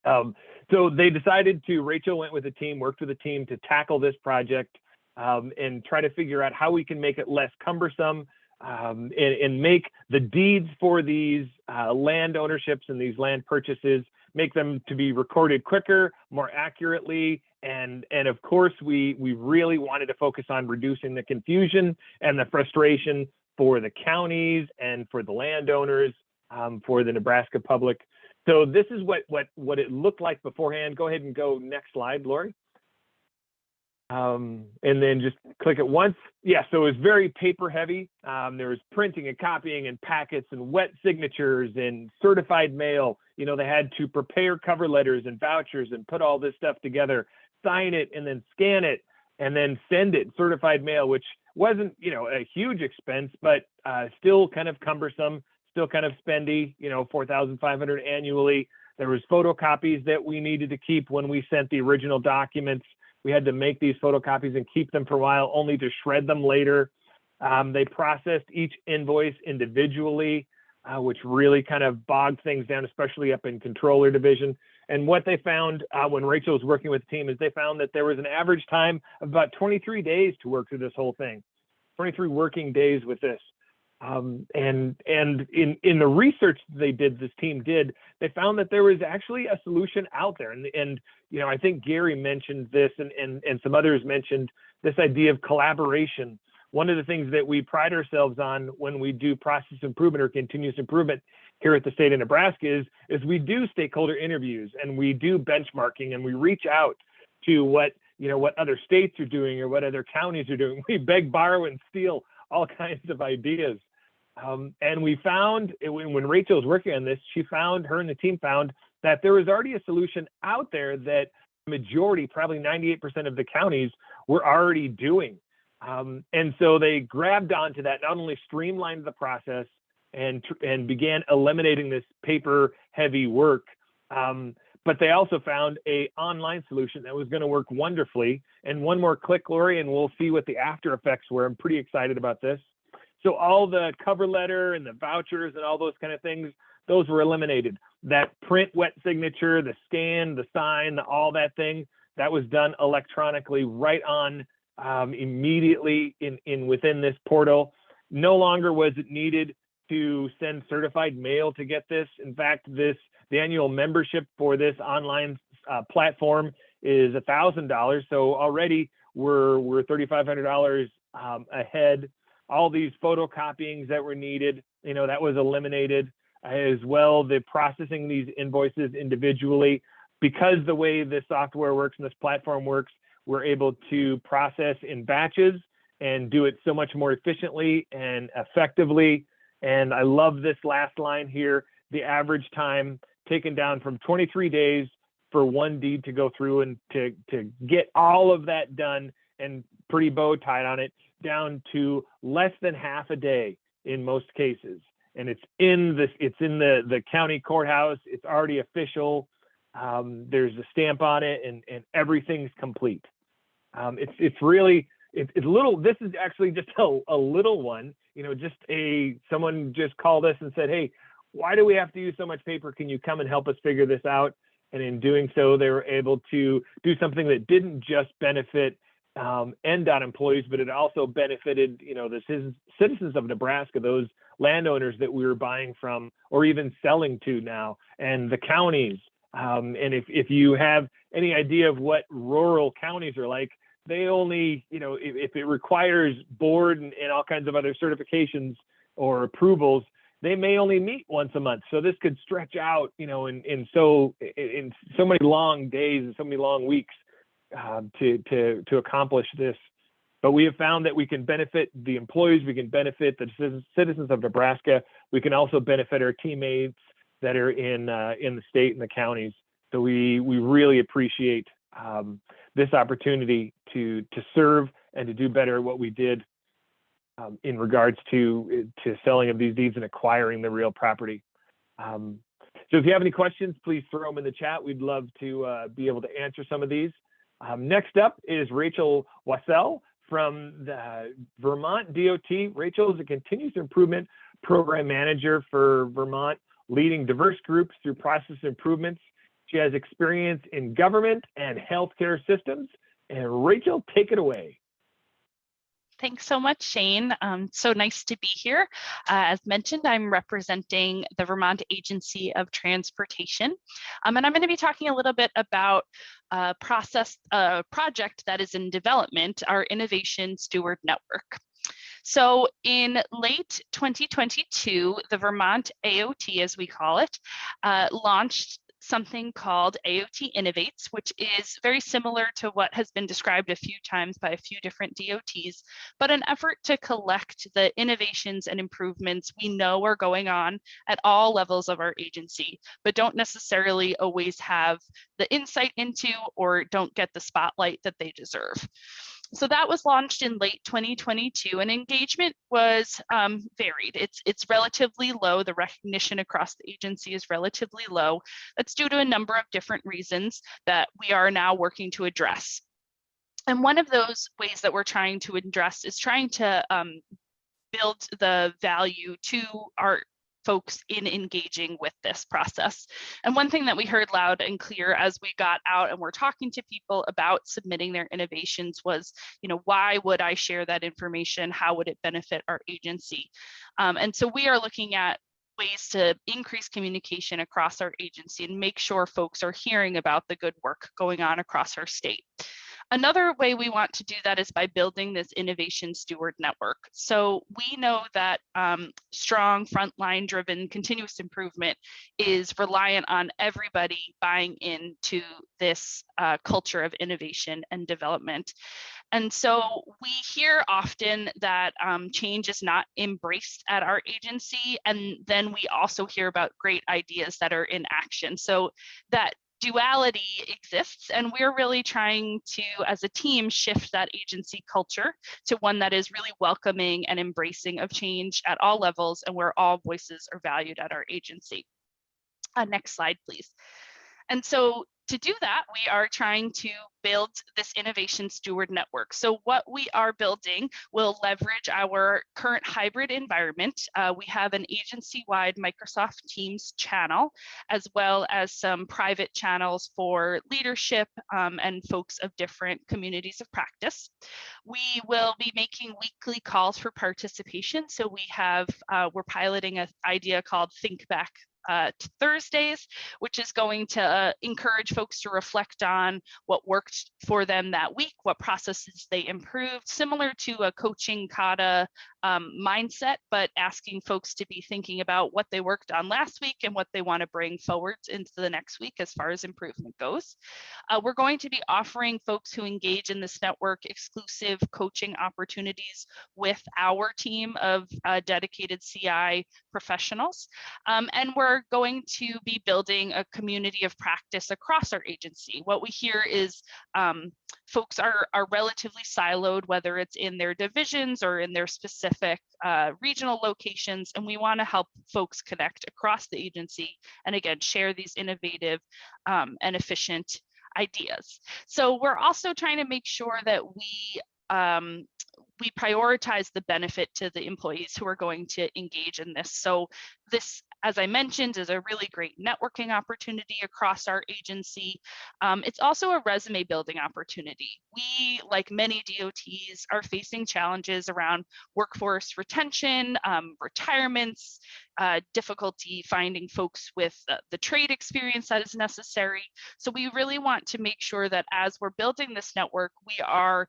So they decided Rachel went with a team, worked with a team to tackle this project and try to figure out how we can make it less cumbersome and make the deeds for these land ownerships and these land purchases, make them to be recorded quicker, more accurately. And of course, we really wanted to focus on reducing the confusion and the frustration for the counties and for the landowners, for the Nebraska public. So this is what it looked like beforehand. Go ahead and go next slide, Lori. And then just click it once. Yeah, so it was very paper heavy. There was printing and copying and packets and wet signatures and certified mail. You know, they had to prepare cover letters and vouchers and put all this stuff together, sign it and then scan it and then send it certified mail, which wasn't, you know, a huge expense, but still kind of cumbersome, still kind of spendy, you know, $4,500 annually. There was photocopies that we needed to keep when we sent the original documents. We had to make these photocopies and keep them for a while, only to shred them later. They processed each invoice individually, which really kind of bogged things down, especially up in controller division. And what they found when Rachel was working with the team is they found that there was an average time of about 23 days to work through this whole thing, 23 working days with this. And in the research this team did, they found that there was actually a solution out there. And you know, I think Gary mentioned this and some others mentioned this idea of collaboration. One of the things that we pride ourselves on when we do process improvement or continuous improvement here at the state of Nebraska is we do stakeholder interviews and we do benchmarking and we reach out to what other states are doing or what other counties are doing. We beg, borrow, and steal all kinds of ideas. And we found, when Rachel was working on this, her and the team found that there was already a solution out there that the majority, probably 98% of the counties, were already doing. And so they grabbed onto that, not only streamlined the process and began eliminating this paper heavy work, but they also found an online solution that was going to work wonderfully. And one more click, Lori, and we'll see what the after effects were. I'm pretty excited about this. So all the cover letter and the vouchers and all those kind of things, those were eliminated. That print wet signature, the scan, the sign, all that thing, that was done electronically right on immediately within this portal. No longer was it needed to send certified mail to get this. In fact, the annual membership for this online platform is $1,000. So already we're $3,500 ahead. All these photocopyings that were needed, you know, that was eliminated as well. The processing these invoices individually, because the way this software works and this platform works, we're able to process in batches and do it so much more efficiently and effectively. And I love this last line here, the average time taken down from 23 days for one deed to go through and to get all of that done and pretty bow tied on it, down to less than half a day in most cases. And it's in the county courthouse. It's already official. There's a stamp on it and everything's complete. It's really little. This is actually just a little one, you know, someone just called us and said, hey, why do we have to use so much paper? Can you come and help us figure this out? And in doing so, they were able to do something that didn't just benefit and on employees, but it also benefited, the citizens of Nebraska, those landowners that we were buying from or even selling to now, and the counties. And if you have any idea of what rural counties are like, they only, if it requires board and all kinds of other certifications or approvals, they may only meet once a month. So this could stretch out, in so many long days and so many long weeks to accomplish this. But we have found that we can benefit the employees, we can benefit the citizens of Nebraska, we can also benefit our teammates that are in the state and the counties. So we really appreciate this opportunity to serve and to do better what we did in regards to selling of these deeds and acquiring the real property. So if you have any questions, please throw them in the chat. We'd love to be able to answer some of these. Next up is Rachel Wassell from the Vermont DOT. Rachel is a continuous improvement program manager for Vermont, leading diverse groups through process improvements. She has experience in government and healthcare systems. And Rachel, take it away.
Thanks so much, Shane. So nice to be here. As mentioned, I'm representing the Vermont Agency of Transportation. And I'm going to be talking a little bit about a project that is in development, our Innovation Steward Network. So in late 2022, the Vermont AOT, as we call it, launched something called AOT Innovates, which is very similar to what has been described a few times by a few different DOTs, but an effort to collect the innovations and improvements we know are going on at all levels of our agency, but don't necessarily always have the insight into or don't get the spotlight that they deserve. So that was launched in late 2022, and engagement was varied. It's relatively low. The recognition across the agency is relatively low. That's due to a number of different reasons that we are now working to address. And one of those ways that we're trying to address is trying to build the value to our folks in engaging with this process. And one thing that we heard loud and clear as we got out and we're talking to people about submitting their innovations was, why would I share that information? How would it benefit our agency? And so we are looking at ways to increase communication across our agency and make sure folks are hearing about the good work going on across our state. Another way we want to do that is by building this Innovation Steward Network. So we know that strong, frontline driven continuous improvement is reliant on everybody buying into this culture of innovation and development. And so we hear often that change is not embraced at our agency. And then we also hear about great ideas that are in action. So that duality exists, and we're really trying to, as a team, shift that agency culture to one that is really welcoming and embracing of change at all levels and where all voices are valued at our agency. Next slide, please. And so to do that, we are trying to build this Innovation Steward Network. So what we are building will leverage our current hybrid environment. We have an agency-wide Microsoft Teams channel, as well as some private channels for leadership and folks of different communities of practice. We will be making weekly calls for participation. So we have, we're piloting an idea called Think Back Thursdays, which is going to encourage folks to reflect on what worked for them that week, what processes they improved, similar to a coaching kata mindset, but asking folks to be thinking about what they worked on last week and what they want to bring forward into the next week as far as improvement goes. We're going to be offering folks who engage in this network exclusive coaching opportunities with our team of dedicated CI professionals. And we're going to be building a community of practice across our agency. What we hear is folks are relatively siloed, whether it's in their divisions or in their specific regional locations, and we want to help folks connect across the agency and again share these innovative and efficient ideas. So we're also trying to make sure that we prioritize the benefit to the employees who are going to engage in this. So this as I mentioned, is a really great networking opportunity across our agency. It's also a resume building opportunity. We, like many DOTs, are facing challenges around workforce retention, retirements, difficulty finding folks with the trade experience that is necessary. So we really want to make sure that as we're building this network, we are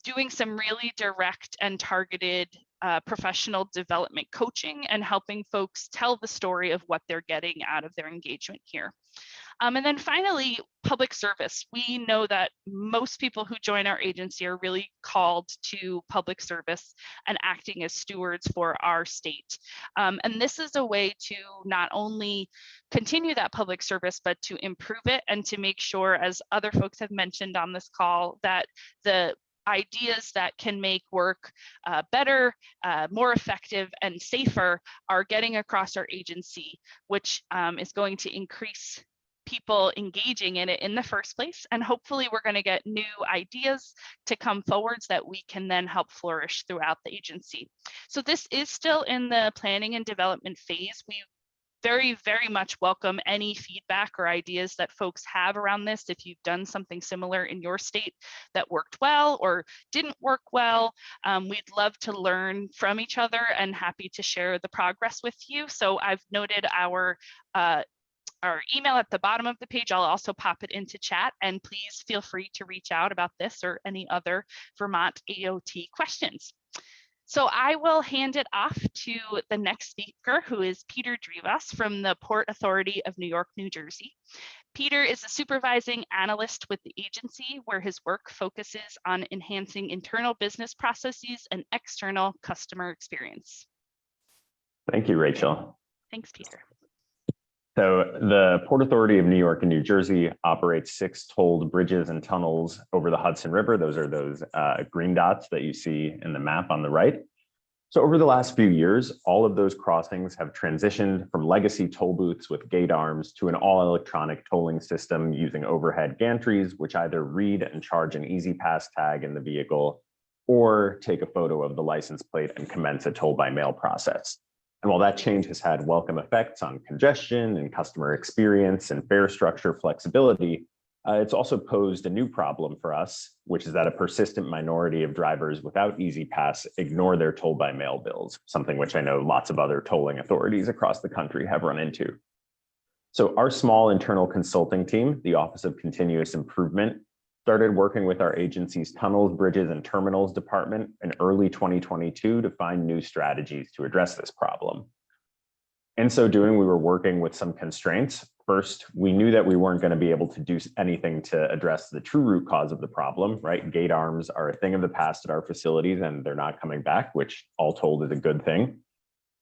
doing some really direct and targeted professional development coaching and helping folks tell the story of what they're getting out of their engagement here. And then finally, public service. We know that most people who join our agency are really called to public service and acting as stewards for our state. And this is a way to not only continue that public service, but to improve it and to make sure, as other folks have mentioned on this call, that the ideas that can make work better, more effective, and safer are getting across our agency, which is going to increase people engaging in it in the first place. And hopefully we're going to get new ideas to come forwards that we can then help flourish throughout the agency. So this is still in the planning and development phase. We very, very much welcome any feedback or ideas that folks have around this. If you've done something similar in your state that worked well or didn't work well, we'd love to learn from each other and happy to share the progress with you. So I've noted our email at the bottom of the page. I'll also pop it into chat, and please feel free to reach out about this or any other Vermont AOT questions. So I will hand it off to the next speaker, who is Peter Drivas from the Port Authority of New York, New Jersey. Peter is a supervising analyst with the agency, where his work focuses on enhancing internal business processes and external customer experience.
Thank you, Rachel.
Thanks, Peter.
So the Port Authority of New York and New Jersey operates 6 tolled bridges and tunnels over the Hudson River. Those are those green dots that you see in the map on the right. So over the last few years, all of those crossings have transitioned from legacy toll booths with gate arms to an all-electronic tolling system using overhead gantries, which either read and charge an Easy Pass tag in the vehicle or take a photo of the license plate and commence a toll by mail process. And while that change has had welcome effects on congestion and customer experience and fare structure flexibility, it's also posed a new problem for us, which is that a persistent minority of drivers without Easy Pass ignore their toll by mail bills, something which I know lots of other tolling authorities across the country have run into. So our small internal consulting team, the Office of Continuous Improvement, started working with our agency's Tunnels, Bridges, and Terminals Department in early 2022 to find new strategies to address this problem. In so doing, we were working with some constraints. First, we knew that we weren't going to be able to do anything to address the true root cause of the problem, right? Gate arms are a thing of the past at our facilities, and they're not coming back, which all told is a good thing.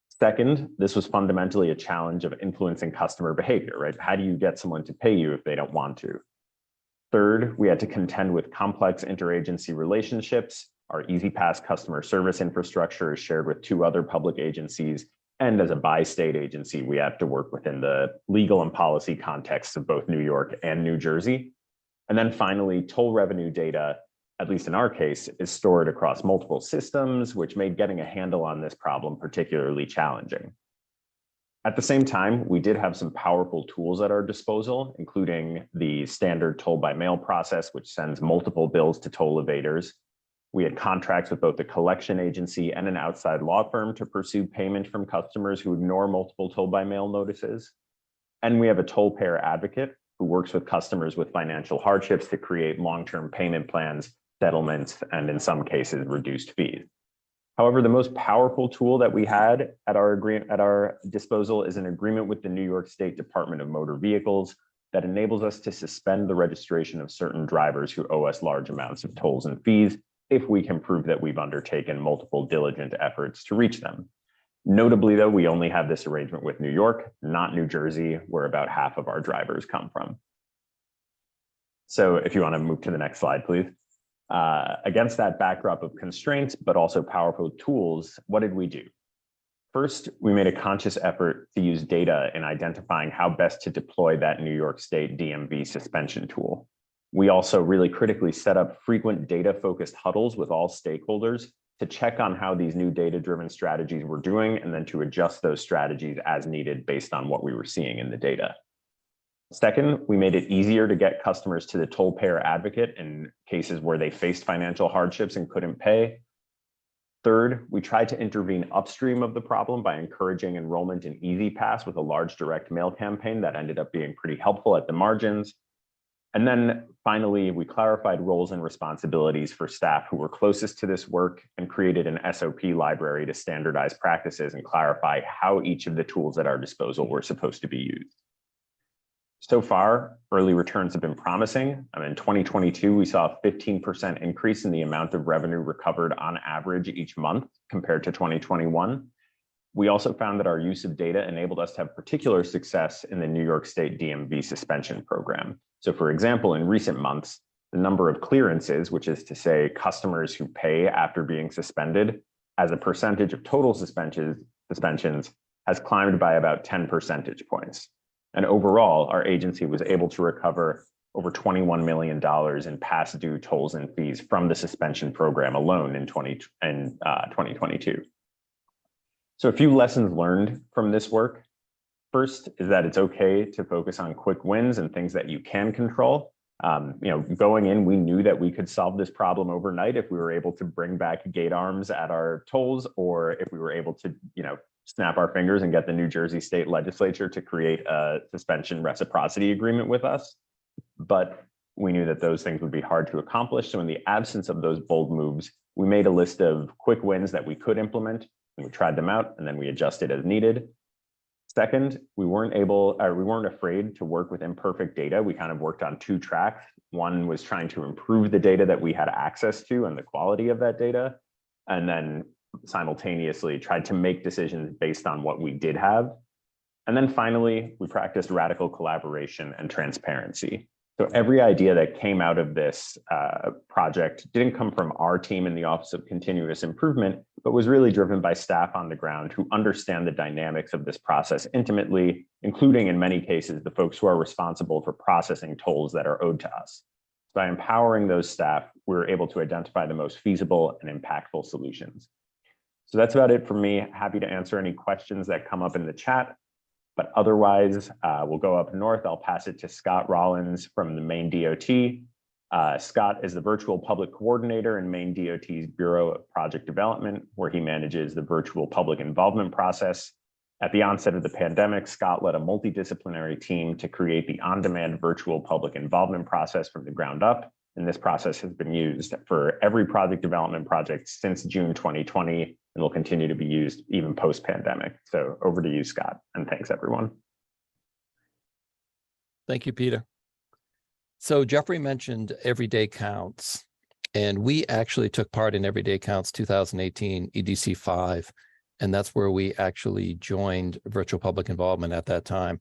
Second, this was fundamentally a challenge of influencing customer behavior, right? How do you get someone to pay you if they don't want to? Third, we had to contend with complex interagency relationships. Our Easy Pass customer service infrastructure is shared with 2 other public agencies. And as a bi-state agency, we have to work within the legal and policy contexts of both New York and New Jersey. And then finally, toll revenue data, at least in our case, is stored across multiple systems, which made getting a handle on this problem particularly challenging. At the same time, we did have some powerful tools at our disposal, including the standard toll by mail process, which sends multiple bills to toll evaders. We had contracts with both the collection agency and an outside law firm to pursue payment from customers who ignore multiple toll by mail notices. And we have a toll payer advocate who works with customers with financial hardships to create long-term payment plans, settlements, and in some cases, reduced fees. However, the most powerful tool that we had at our disposal is an agreement with the New York State Department of Motor Vehicles that enables us to suspend the registration of certain drivers who owe us large amounts of tolls and fees if we can prove that we've undertaken multiple diligent efforts to reach them. Notably, though, we only have this arrangement with New York, not New Jersey, where about half of our drivers come from. So if you want to move to the next slide, please. Against that backdrop of constraints, but also powerful tools, what did we do? First, we made a conscious effort to use data in identifying how best to deploy that New York State DMV suspension tool. We also really critically set up frequent data-focused huddles with all stakeholders to check on how these new data-driven strategies were doing, and then to adjust those strategies as needed based on what we were seeing in the data. Second, we made it easier to get customers to the toll payer advocate in cases where they faced financial hardships and couldn't pay. Third, we tried to intervene upstream of the problem by encouraging enrollment in Easy Pass with a large direct mail campaign that ended up being pretty helpful at the margins. And then finally, we clarified roles and responsibilities for staff who were closest to this work and created an SOP library to standardize practices and clarify how each of the tools at our disposal were supposed to be used. So far, early returns have been promising. In 2022, we saw a 15% increase in the amount of revenue recovered on average each month compared to 2021. We also found that our use of data enabled us to have particular success in the New York State DMV suspension program. So for example, in recent months, the number of clearances, which is to say customers who pay after being suspended, as a percentage of total suspensions has climbed by about 10 percentage points. And overall, our agency was able to recover over $21 million in past due tolls and fees from the suspension program alone in 2022. So a few lessons learned from this work. First is that it's okay to focus on quick wins and things that you can control. Going in, we knew that we could solve this problem overnight if we were able to bring back gate arms at our tolls, or if we were able to, snap our fingers and get the New Jersey State Legislature to create a suspension reciprocity agreement with us. But we knew that those things would be hard to accomplish. So in the absence of those bold moves, we made a list of quick wins that we could implement, and we tried them out, and then we adjusted as needed. Second, we weren't afraid to work with imperfect data. We kind of worked on two tracks. One was trying to improve the data that we had access to and the quality of that data, and then simultaneously tried to make decisions based on what we did have. And then finally, we practiced radical collaboration and transparency. So every idea that came out of this project didn't come from our team in the Office of Continuous Improvement, but was really driven by staff on the ground who understand the dynamics of this process intimately, including in many cases, the folks who are responsible for processing tolls that are owed to us. By empowering those staff, we were able to identify the most feasible and impactful solutions. So that's about it for me. Happy to answer any questions that come up in the chat. But otherwise, we'll go up north. I'll pass it to Scott Rollins from the Maine DOT. Scott is the virtual public coordinator in Maine DOT's Bureau of Project Development, where he manages the virtual public involvement process. At the onset of the pandemic, Scott led a multidisciplinary team to create the on-demand virtual public involvement process from the ground up. And this process has been used for every project development project since June 2020, and will continue to be used even post-pandemic. So over to you, Scott, and thanks everyone.
Thank you, Peter. So Jeffrey mentioned Everyday Counts, and we actually took part in Everyday Counts 2018 EDC 5, and that's where we actually joined virtual public involvement at that time.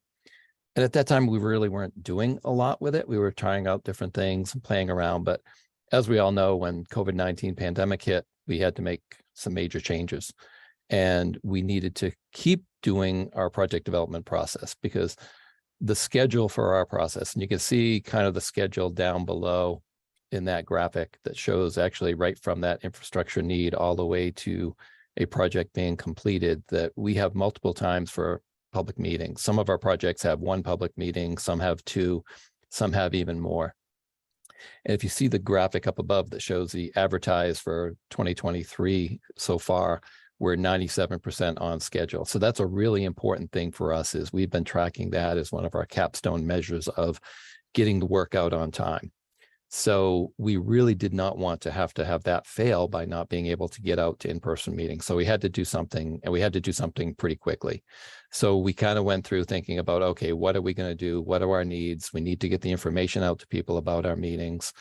And at that time, we really weren't doing a lot with it. We were trying out different things and playing around. But as we all know, when COVID-19 pandemic hit, we had to make some major changes. And we needed to keep doing our project development process because the schedule for our process, and you can see kind of the schedule down below in that graphic that shows actually right from that infrastructure need all the way to a project being completed, that we have multiple times for public meetings. Some of our projects have one public meeting, some have two, some have even more. And if you see the graphic up above that shows the advertised for 2023 so far, we're 97% on schedule. So that's a really important thing for us, is we've been tracking that as one of our capstone measures of getting the work out on time. So we really did not want to have that fail by not being able to get out to in-person meetings. So we had to do something, and we had to do something pretty quickly. So we kind of went through thinking about, okay, what are we going to do? What are our needs? We need to get the information out to people about our meetings.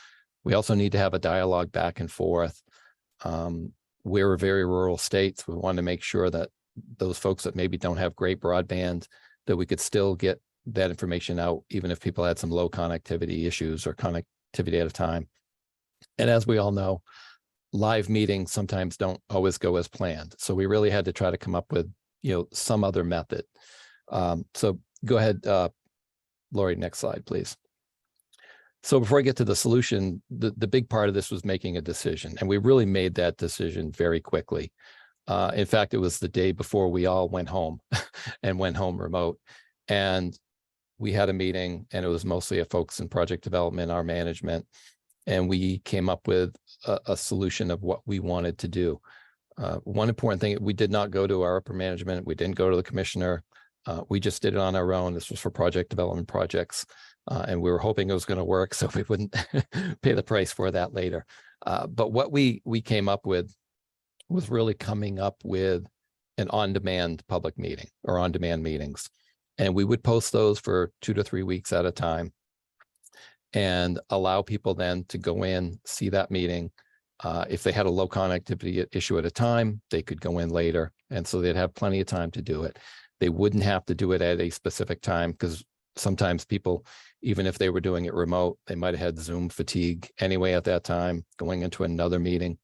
We also need to have a dialogue back and forth. We're a very rural state, so we want to make sure that those folks that maybe don't have great broadband, that we could still get that information out, even if people had some low connectivity issues or connectivity at a time. And as we all know, live meetings sometimes don't always go as planned. So we really had to try to come up with, some other method. So go ahead, Lori, next slide, please. So before I get to the solution, the big part of this was making a decision, and we really made that decision very quickly. In fact, it was the day before we all went home and went home remote. And we had a meeting, and it was mostly a focus in project development, our management, and we came up with a solution of what we wanted to do. One important thing, we did not go to our upper management. We didn't go to the commissioner. We just did it on our own. This was for project development projects. And we were hoping it was going to work so we wouldn't pay the price for that later. But what we came up with was really coming up with an on-demand public meeting or on-demand meetings. And we would post those for 2 to 3 weeks at a time and allow people then to go in, see that meeting. If they had a low connectivity issue at a time, they could go in later. And so they'd have plenty of time to do it. They wouldn't have to do it at a specific time, because sometimes people, even if they were doing it remote, they might have had Zoom fatigue anyway at that time, going into another meeting.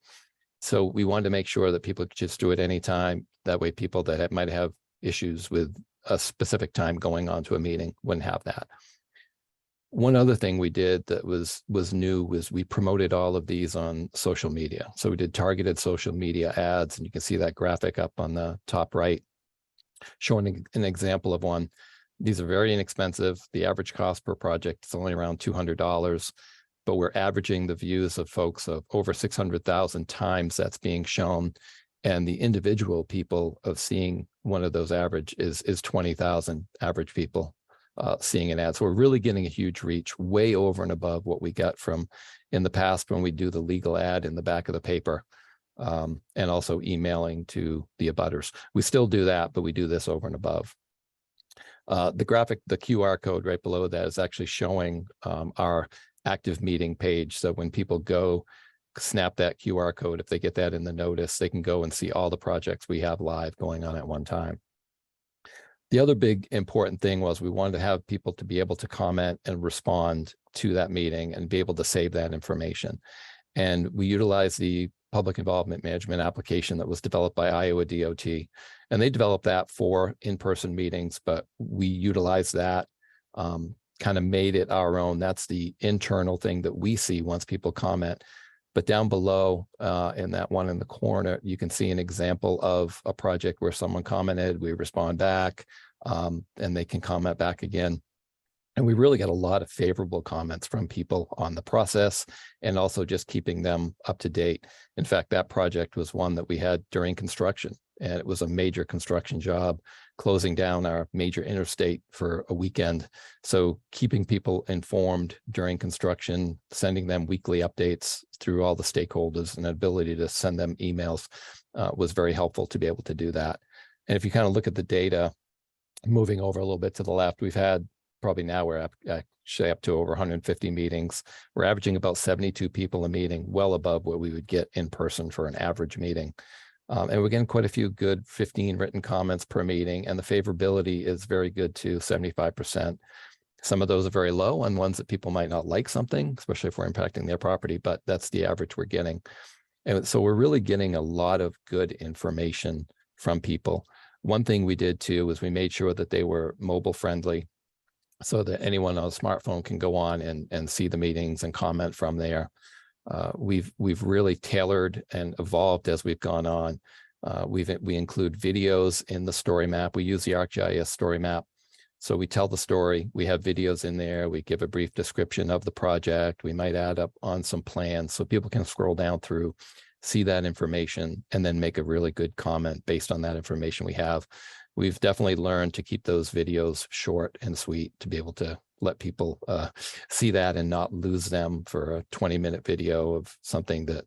So we wanted to make sure that people could just do it anytime. That way people that might have issues with a specific time going on to a meeting wouldn't have that. One other thing we did that was new was we promoted all of these on social media. So we did targeted social media ads, and you can see that graphic up on the top right, showing an example of one. These are very inexpensive. The average cost per project is only around $200, but we're averaging the views of folks of over 600,000 times that's being shown. And the individual people of seeing one of those average is 20,000 average people seeing an ad. So we're really getting a huge reach, way over and above what we got from in the past when we do the legal ad in the back of the paper, and also emailing to the abutters. We still do that, but we do this over and above. The graphic, the QR code right below that is actually showing our active meeting page. So when people go snap that QR code, if they get that in the notice, they can go and see all the projects we have live going on at one time. The other big important thing was we wanted to have people to be able to comment and respond to that meeting and be able to save that information. And we utilized the public involvement management application that was developed by Iowa DOT. And they developed that for in-person meetings, but we utilized that, kind of made it our own. That's the internal thing that we see once people comment. But down below in that one in the corner, you can see an example of a project where someone commented, we respond back, and they can comment back again. And we really got a lot of favorable comments from people on the process and also just keeping them up to date. In fact, that project was one that we had during construction, and it was a major construction job, closing down our major interstate for a weekend. So keeping people informed during construction, sending them weekly updates through all the stakeholders and the ability to send them emails was very helpful to be able to do that. And if you kind of look at the data, moving over a little bit to the left, we've had probably now we're actually up to over 150 meetings. We're averaging about 72 people a meeting, well above what we would get in person for an average meeting. And we're getting quite a few good 15 written comments per meeting, and the favorability is very good too, 75%. Some of those are very low on ones that people might not like something, especially if we're impacting their property, but that's the average we're getting. And so we're really getting a lot of good information from people. One thing we did too was we made sure that they were mobile friendly, so that anyone on a smartphone can go on and see the meetings and comment from there. We've really tailored and evolved as we've gone on. We include videos in the story map. We use the ArcGIS story map. So we tell the story, we have videos in there, we give a brief description of the project, we might add up on some plans so people can scroll down through, see that information, and then make a really good comment based on that information we have. We've definitely learned to keep those videos short and sweet to be able to let people see that and not lose them for a 20-minute video of something that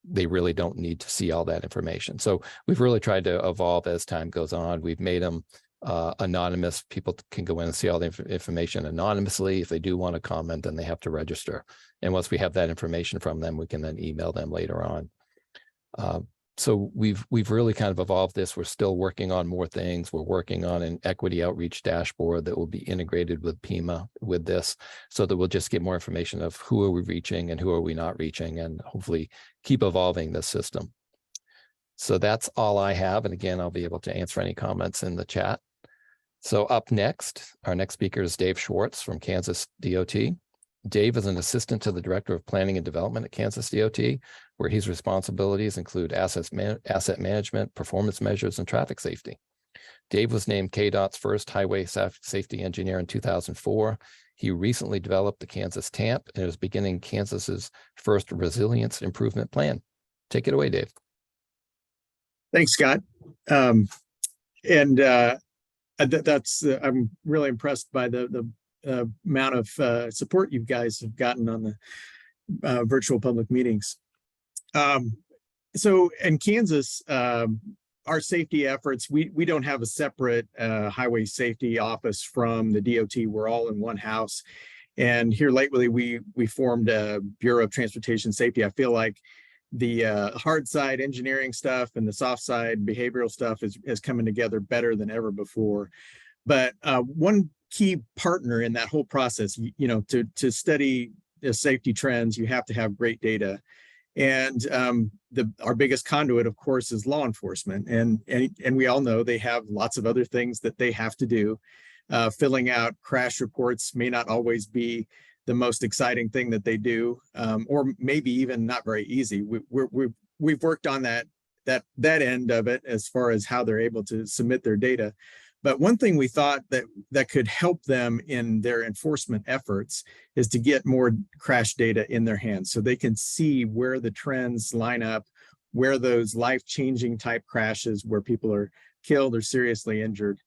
they really don't need to see all that information. So we've really tried to evolve as time goes on. We've made them anonymous. People can go in and see all the information anonymously. If they do want to comment, then they have to register. And once we have that information from them, we can then email them later on. So we've really kind of evolved this. We're still working on more things. We're working on an equity outreach dashboard that will be integrated with PIMA with this, so that we'll just get more information of who are we reaching and who are we not reaching, and hopefully keep evolving this system. So that's all I have. And again, I'll be able to answer any comments in the chat. So up next, our next speaker is Dave Schwartz from Kansas DOT. Dave is an assistant to the Director of Planning and Development at Kansas DOT, where his responsibilities include asset management, performance measures, and traffic safety. Dave was named KDOT's first highway safety engineer in 2004. He recently developed the Kansas TAMP and is beginning Kansas's first resilience improvement plan. Take it away, Dave.
Thanks, Scott. That's I'm really impressed by the amount of support you guys have gotten on the virtual public meetings. So in Kansas, our safety efforts, we don't have a separate highway safety office from the DOT. We're all in one house. And here lately, we formed a Bureau of Transportation Safety. I feel like the hard side engineering stuff and the soft side behavioral stuff is coming together better than ever before. But one key partner in that whole process, you know, to study the safety trends, you have to have great data. And our biggest conduit, of course, is law enforcement. And we all know they have lots of other things that they have to do. Filling out crash reports may not always be the most exciting thing that they do, or maybe even not very easy. We've worked on that end of it as far as how they're able to submit their data. But one thing we thought that could help them in their enforcement efforts is to get more crash data in their hands so they can see where the trends line up, where those life-changing type crashes where people are killed or seriously injured.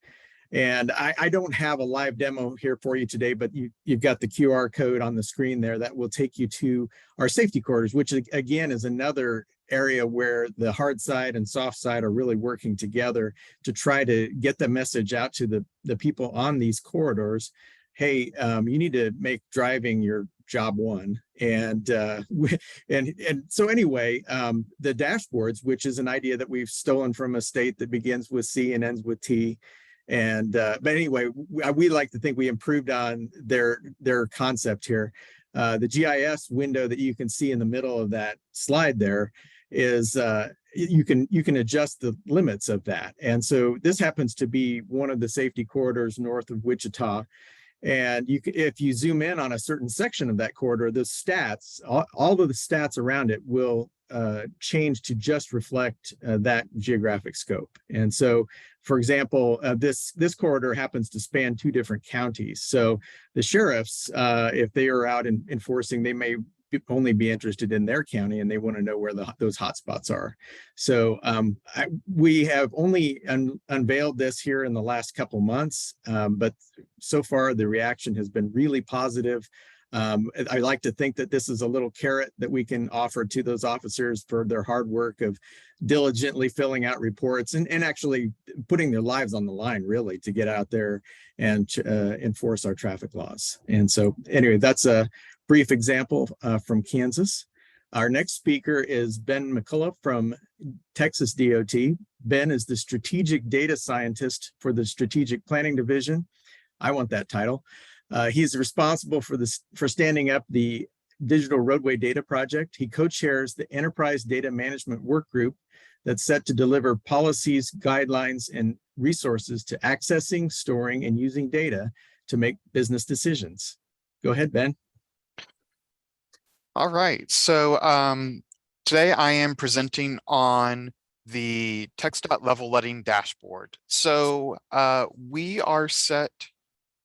And I don't have a live demo here for you today, but you've got the QR code on the screen there that will take you to our safety corridors, which again is another area where the hard side and soft side are really working together to try to get the message out to the people on these corridors. Hey, you need to make driving your job one. And so anyway, the dashboards, which is an idea that we've stolen from a state that begins with C and ends with T. And but anyway, we like to think we improved on their concept here. The GIS window that you can see in the middle of that slide there is you can adjust the limits of that. And so this happens to be one of the safety corridors north of Wichita. And if you zoom in on a certain section of that corridor, the stats, all of the stats around it will change to just reflect that geographic scope. And so, for example, this corridor happens to span 2 different counties. So the sheriffs, if they are out enforcing, they may only be interested in their county and they want to know where those hotspots are. So we have only unveiled this here in the last couple months, but so far the reaction has been really positive. I like to think that this is a little carrot that we can offer to those officers for their hard work of diligently filling out reports and actually putting their lives on the line, really, to get out there and enforce our traffic laws. And so anyway, that's a brief example from Kansas. Our next speaker is Ben McCullough from Texas DOT. Ben is the strategic data scientist for the Strategic Planning Division. I want that title. He's responsible for standing up the Digital Roadway Data Project. He co-chairs the Enterprise Data Management Work Group that's set to deliver policies, guidelines, and resources to accessing, storing, and using data to make business decisions. Go ahead, Ben.
All right, so today I am presenting on the TxDOT level letting dashboard. So we are set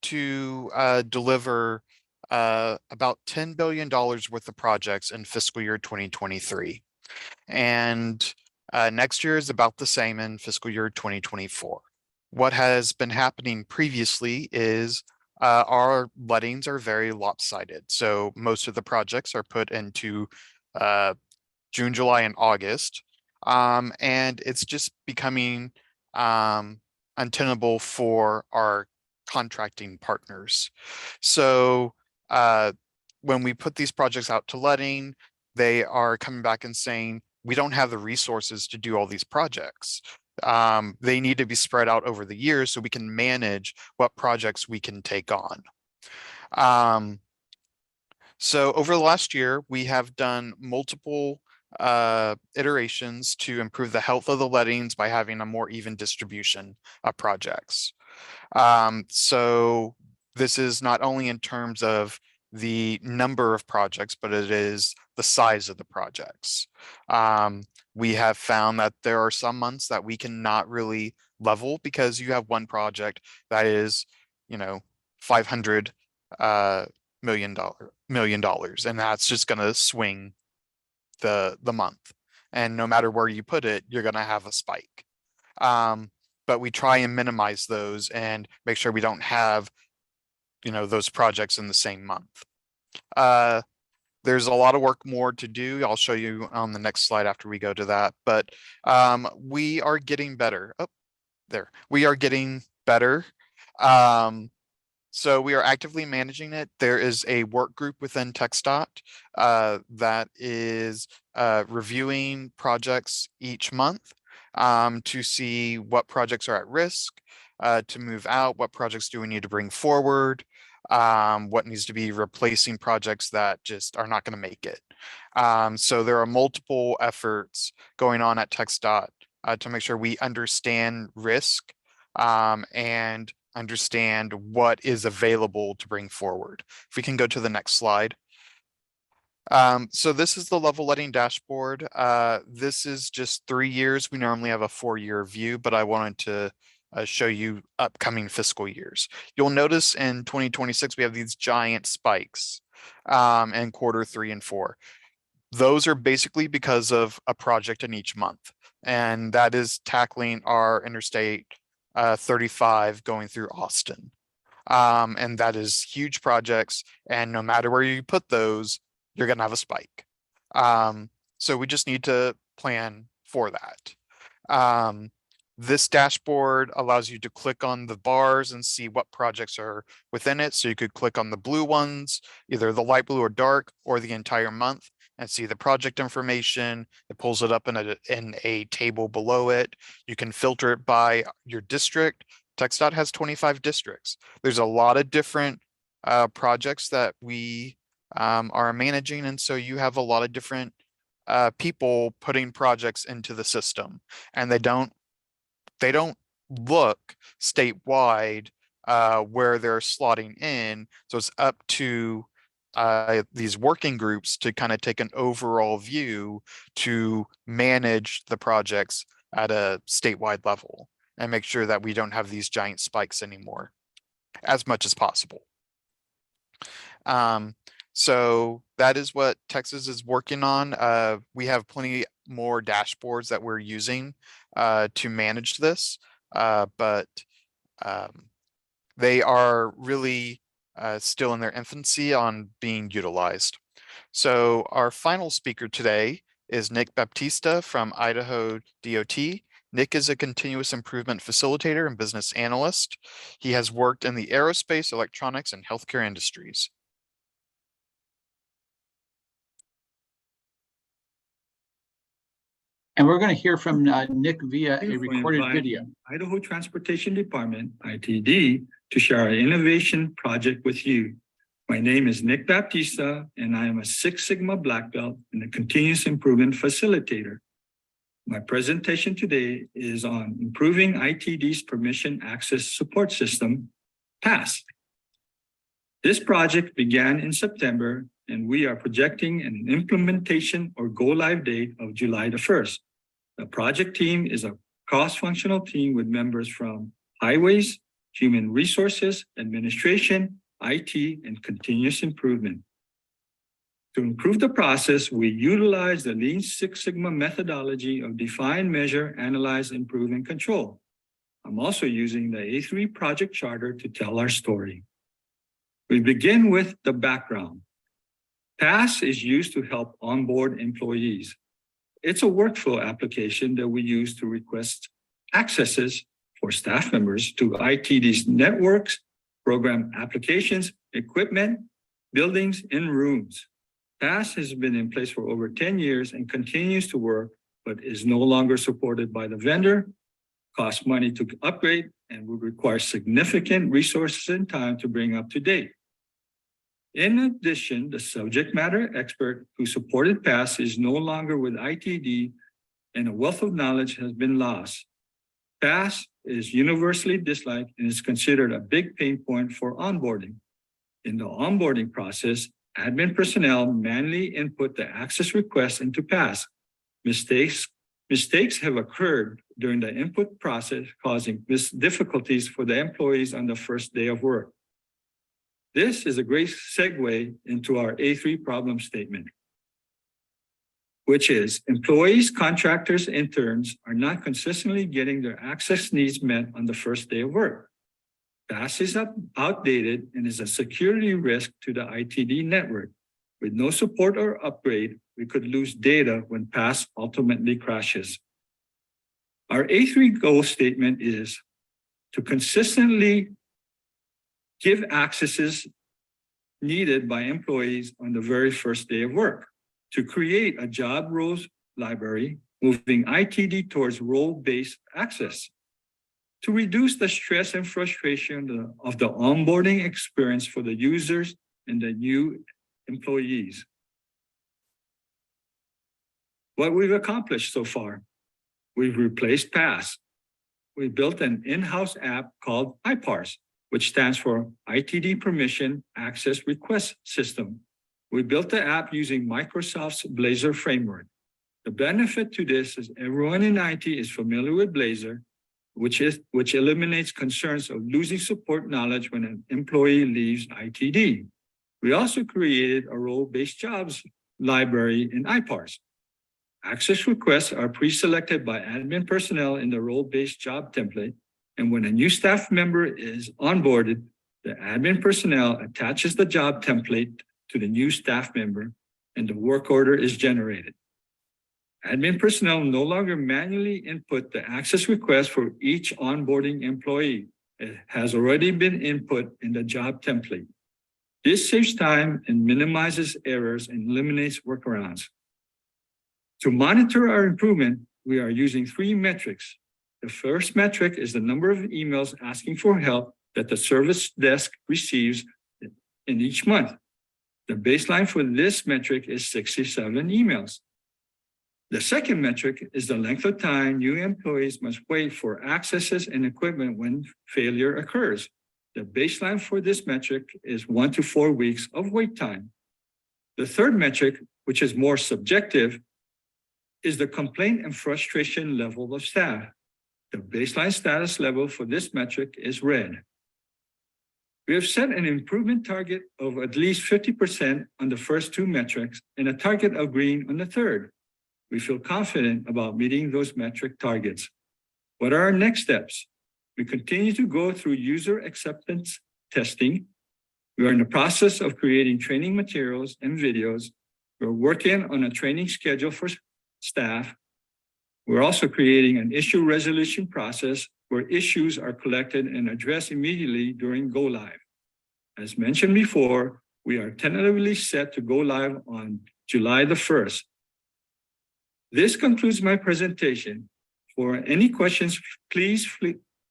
to deliver about $10 billion worth of projects in fiscal year 2023. And next year is about the same in fiscal year 2024. What has been happening previously is our lettings are very lopsided. So most of the projects are put into June, July, and August. And it's just becoming untenable for our contracting partners. So when we put these projects out to letting, they are coming back and saying, we don't have the resources to do all these projects. They need to be spread out over the years so we can manage what projects we can take on. So over the last year, we have done multiple iterations to improve the health of the lettings by having a more even distribution of projects. So this is not only in terms of the number of projects, but it is the size of the projects. We have found that there are some months that we cannot really level because you have one project that is, you know, $500 million, and that's just going to swing the month. And no matter where you put it, you're going to have a spike. But we try and minimize those and make sure we don't have, you know, those projects in the same month. There's a lot of work more to do. I'll show you on the next slide after we go to that, but we are getting better. Oh, there, we are getting better. So we are actively managing it. There is a work group within TxDOT that is reviewing projects each month to see what projects are at risk to move out, what projects do we need to bring forward, what needs to be replacing projects that just are not going to make it. So there are multiple efforts going on at TxDOT to make sure we understand risk and understand what is available to bring forward. If we can go to the next slide. So this is the level letting dashboard. This is just 3 years. We normally have a 4-year view, but I wanted to show you upcoming fiscal years. You'll notice in 2026, we have these giant spikes in quarter 3 and 4. Those are basically because of a project in each month. And that is tackling our Interstate 35 going through Austin. And that is huge projects. And no matter where you put those, you're going to have a spike. So we just need to plan for that. This dashboard allows you to click on the bars and see what projects are within it. So you could click on the blue ones, either the light blue or dark, or the entire month, and see the project information. It pulls it up in a table below it. You can filter it by your district. TxDOT has 25 districts. There's a lot of different projects that we are managing, and so you have a lot of different people putting projects into the system, and they don't look statewide where they're slotting in. So it's up to these working groups to kind of take an overall view to manage the projects at a statewide level and make sure that we don't have these giant spikes anymore as much as possible. So that is what Texas is working on. We have plenty more dashboards that we're using to manage this, but they are really still in their infancy on being utilized. So our final speaker today is Nick Baptista from Idaho DOT. Nick is a continuous improvement facilitator and business analyst. He has worked in the aerospace, electronics, and healthcare industries.
And we're going to hear from Nick via a recorded video.
Idaho Transportation Department, ITD, to share our innovation project with you. My name is Nick Baptista, and I am a Six Sigma Black Belt and a continuous improvement facilitator. My presentation today is on improving ITD's permission access support system, PASS. This project began in September, and we are projecting an implementation or go-live date of July the 1st. The project team is a cross-functional team with members from highways, human resources, administration, IT, and continuous improvement. To improve the process, we utilize the Lean Six Sigma methodology of define, measure, analyze, improve, and control. I'm also using the A3 project charter to tell our story. We begin with the background. PASS is used to help onboard employees. It's a workflow application that we use to request accesses for staff members to ITD's networks, program applications, equipment, buildings, and rooms. PASS has been in place for over 10 years and continues to work, but is no longer supported by the vendor, costs money to upgrade, and would require significant resources and time to bring up to date. In addition, the subject matter expert who supported PASS is no longer with ITD, and a wealth of knowledge has been lost. PASS is universally disliked and is considered a big pain point for onboarding. In the onboarding process, admin personnel manually input the access request into PASS. Mistakes have occurred during the input process, causing difficulties for the employees on the first day of work. This is a great segue into our A3 problem statement, which is employees, contractors, interns are not consistently getting their access needs met on the first day of work. PASS is outdated and is a security risk to the ITD network. With no support or upgrade, we could lose data when PASS ultimately crashes. Our A3 goal statement is to consistently give accesses needed by employees on the very first day of work, to create a job roles library, moving ITD towards role-based access, to reduce the stress and frustration of the onboarding experience for the users and the new employees. What we've accomplished so far: we've replaced PASS. We built an in-house app called IPARS, which stands for ITD Permission Access Request System. We built the app using Microsoft's Blazor framework. The benefit to this is everyone in IT is familiar with Blazor, which eliminates concerns of losing support knowledge when an employee leaves ITD. We also created a role-based jobs library in IPARS. Access requests are pre-selected by admin personnel in the role-based job template, and when a new staff member is onboarded, the admin personnel attaches the job template to the new staff member, and the work order is generated. Admin personnel no longer manually input the access request for each onboarding employee. It has already been input in the job template. This saves time and minimizes errors and eliminates workarounds. To monitor our improvement, we are using 3 metrics. The first metric is the number of emails asking for help that the service desk receives in each month. The baseline for this metric is 67 emails. The second metric is the length of time new employees must wait for accesses and equipment when failure occurs. The baseline for this metric is 1 to 4 weeks of wait time. The third metric, which is more subjective, is the complaint and frustration level of staff. The baseline status level for this metric is red. We have set an improvement target of at least 50% on the first 2 metrics and a target of green on the third. We feel confident about meeting those metric targets. What are our next steps? We continue to go through user acceptance testing. We are in the process of creating training materials and videos. We're working on a training schedule for staff. We're also creating an issue resolution process where issues are collected and addressed immediately during go live. As mentioned before, we are tentatively set to go live on July the 1st. This concludes my presentation. For any questions, please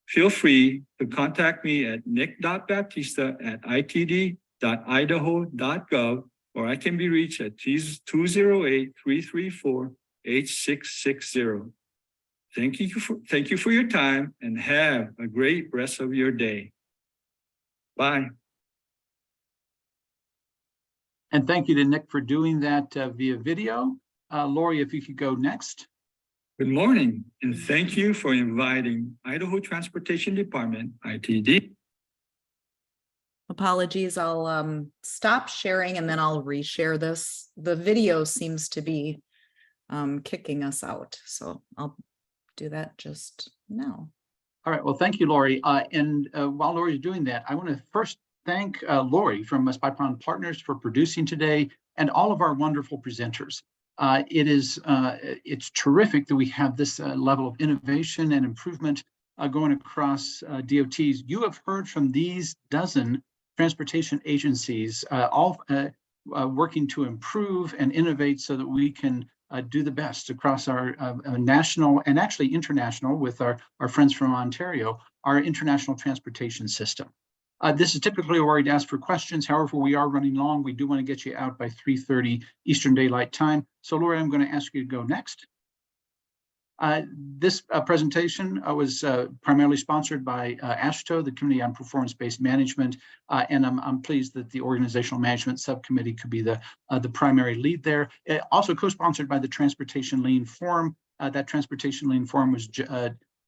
feel free to contact me at nick.baptista@itd.idaho.gov, or I can be reached at 208-334-8660. Thank you for your time and have a great rest of your day. Bye.
And thank you to Nick for doing that via video. Lori, if you could go next.
Good morning, and thank you for inviting Idaho Transportation Department, ITD.
Apologies, I'll stop sharing and then I'll reshare this. The video seems to be kicking us out, so I'll do that just now.
All right, well, thank you, Lori. And while Lori's doing that, I want to first thank Lori from Spy Pond Partners for producing today and all of our wonderful presenters. It's terrific that we have this level of innovation and improvement going across DOTs. You have heard from these dozen transportation agencies, all working to improve and innovate so that we can do the best across our national and actually international with our friends from Ontario, our international transportation system. This is typically where we'd ask for questions. However, we are running long. We do want to get you out by 3:30 Eastern Daylight Time. So, Lori, I'm going to ask you to go next. This presentation was primarily sponsored by AASHTO, the Committee on Performance-Based Management, and I'm pleased that the Organizational Management Subcommittee could be the primary lead there. Also co-sponsored by the Transportation Lean Forum. That Transportation Lean Forum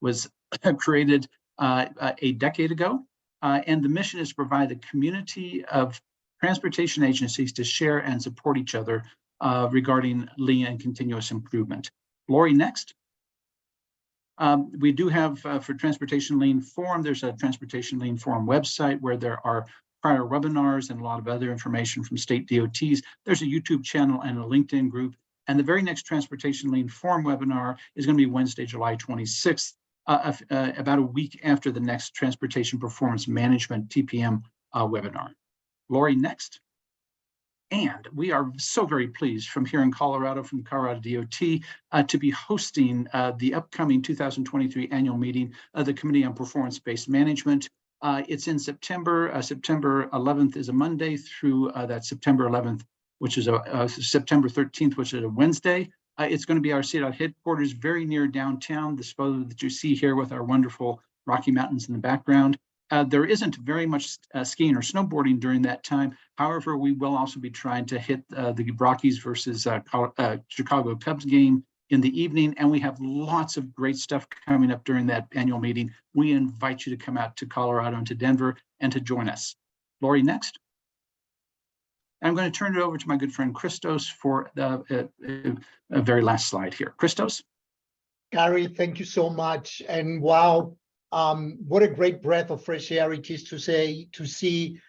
was created a decade ago, and the mission is to provide a community of transportation agencies to share and support each other regarding lean and continuous improvement. Lori, next. We do have for Transportation Lean Forum, there's a Transportation Lean Forum website where there are prior webinars and a lot of other information from state DOTs. There's a YouTube channel and a LinkedIn group. And the very next Transportation Lean Forum webinar is going to be Wednesday, July 26th, about a week after the next Transportation Performance Management TPM webinar. Lori, next. And we are so very pleased from here in Colorado, from Colorado DOT, to be hosting the upcoming 2023 annual meeting of the Committee on Performance-Based Management. It's in September. September 11th is a Monday through that September 11th, which is September 13th, which is a Wednesday. It's going to be our CDOT headquarters, very near downtown, this photo that you see here with our wonderful Rocky Mountains in the background. There isn't very much skiing or snowboarding during that time. However, we will also be trying to hit the Rockies versus Chicago Cubs game in the evening, and we have lots of great stuff coming up during that annual meeting. We invite you to come out to Colorado and to Denver and to join us. Lori, next. I'm going to turn it over to my good friend Christos for the very last slide here. Christos?
Gary, thank you so much. And wow, what a great breath of fresh air it is to see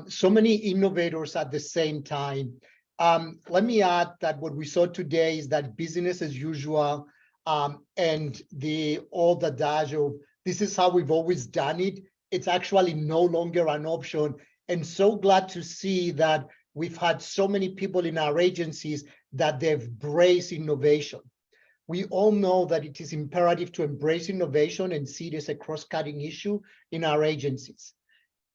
so many innovators at the same time. Let me add that what we saw today is that business as usual and the old adage of this is how we've always done it. It's actually no longer an option. And so glad to see that we've had so many people in our agencies that they've embraced innovation. We all know that it is imperative to embrace innovation and see it as a cross-cutting issue in our agencies.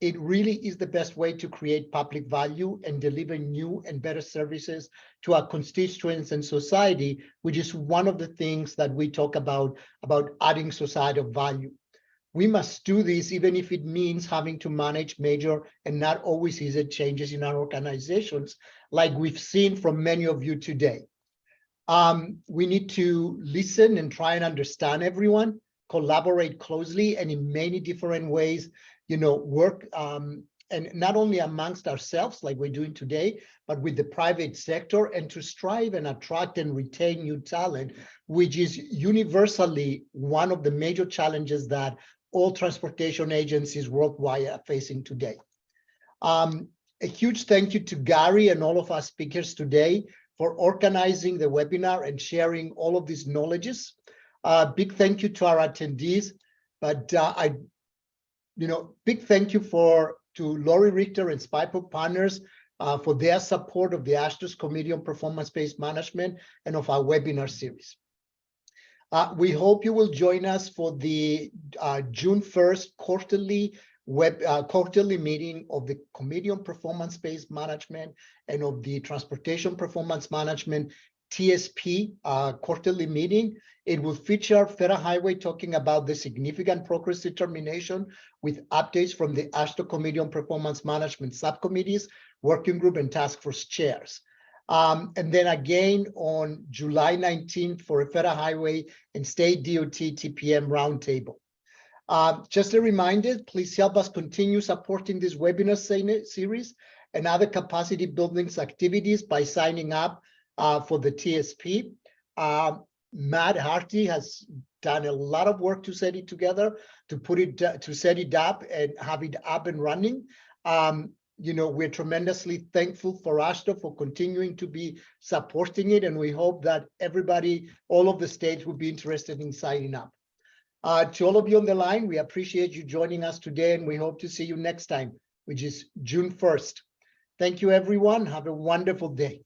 It really is the best way to create public value and deliver new and better services to our constituents and society, which is one of the things that we talk about adding societal value. We must do this even if it means having to manage major and not always easy changes in our organizations, like we've seen from many of you today. We need to listen and try and understand everyone, collaborate closely, and in many different ways, work and not only amongst ourselves like we're doing today, but with the private sector, and to strive and attract and retain new talent, which is universally one of the major challenges that all transportation agencies worldwide are facing today. A huge thank you to Gary and all of our speakers today for organizing the webinar and sharing all of these knowledges. Big thank you to our attendees, but big thank you to Lori Richter and SPIPO Partners for their support of the AASHTO's Committee on Performance-Based Management and of our webinar series. We hope you will join us for the June 1st quarterly meeting of the Committee on Performance-Based Management and of the Transportation Performance Management TSP quarterly meeting. It will feature Federal Highway talking about the significant progress determination with updates from the AASHTO Committee on Performance Management subcommittees, working group, and task force chairs. And then again on July 19th for a Federal Highway and State DOT TPM roundtable. Just a reminder, please help us continue supporting this webinar series and other capacity building activities by signing up for the TSP. Matt Harty has done a lot of work to set it together, to set it up and have it up and running. We're tremendously thankful for AASHTO for continuing to be supporting it, and we hope that everybody, all of the states, will be interested in signing up. To all of you on the line, we appreciate you joining us today, and we hope to see you next time, which is June 1st. Thank you, everyone. Have a wonderful day.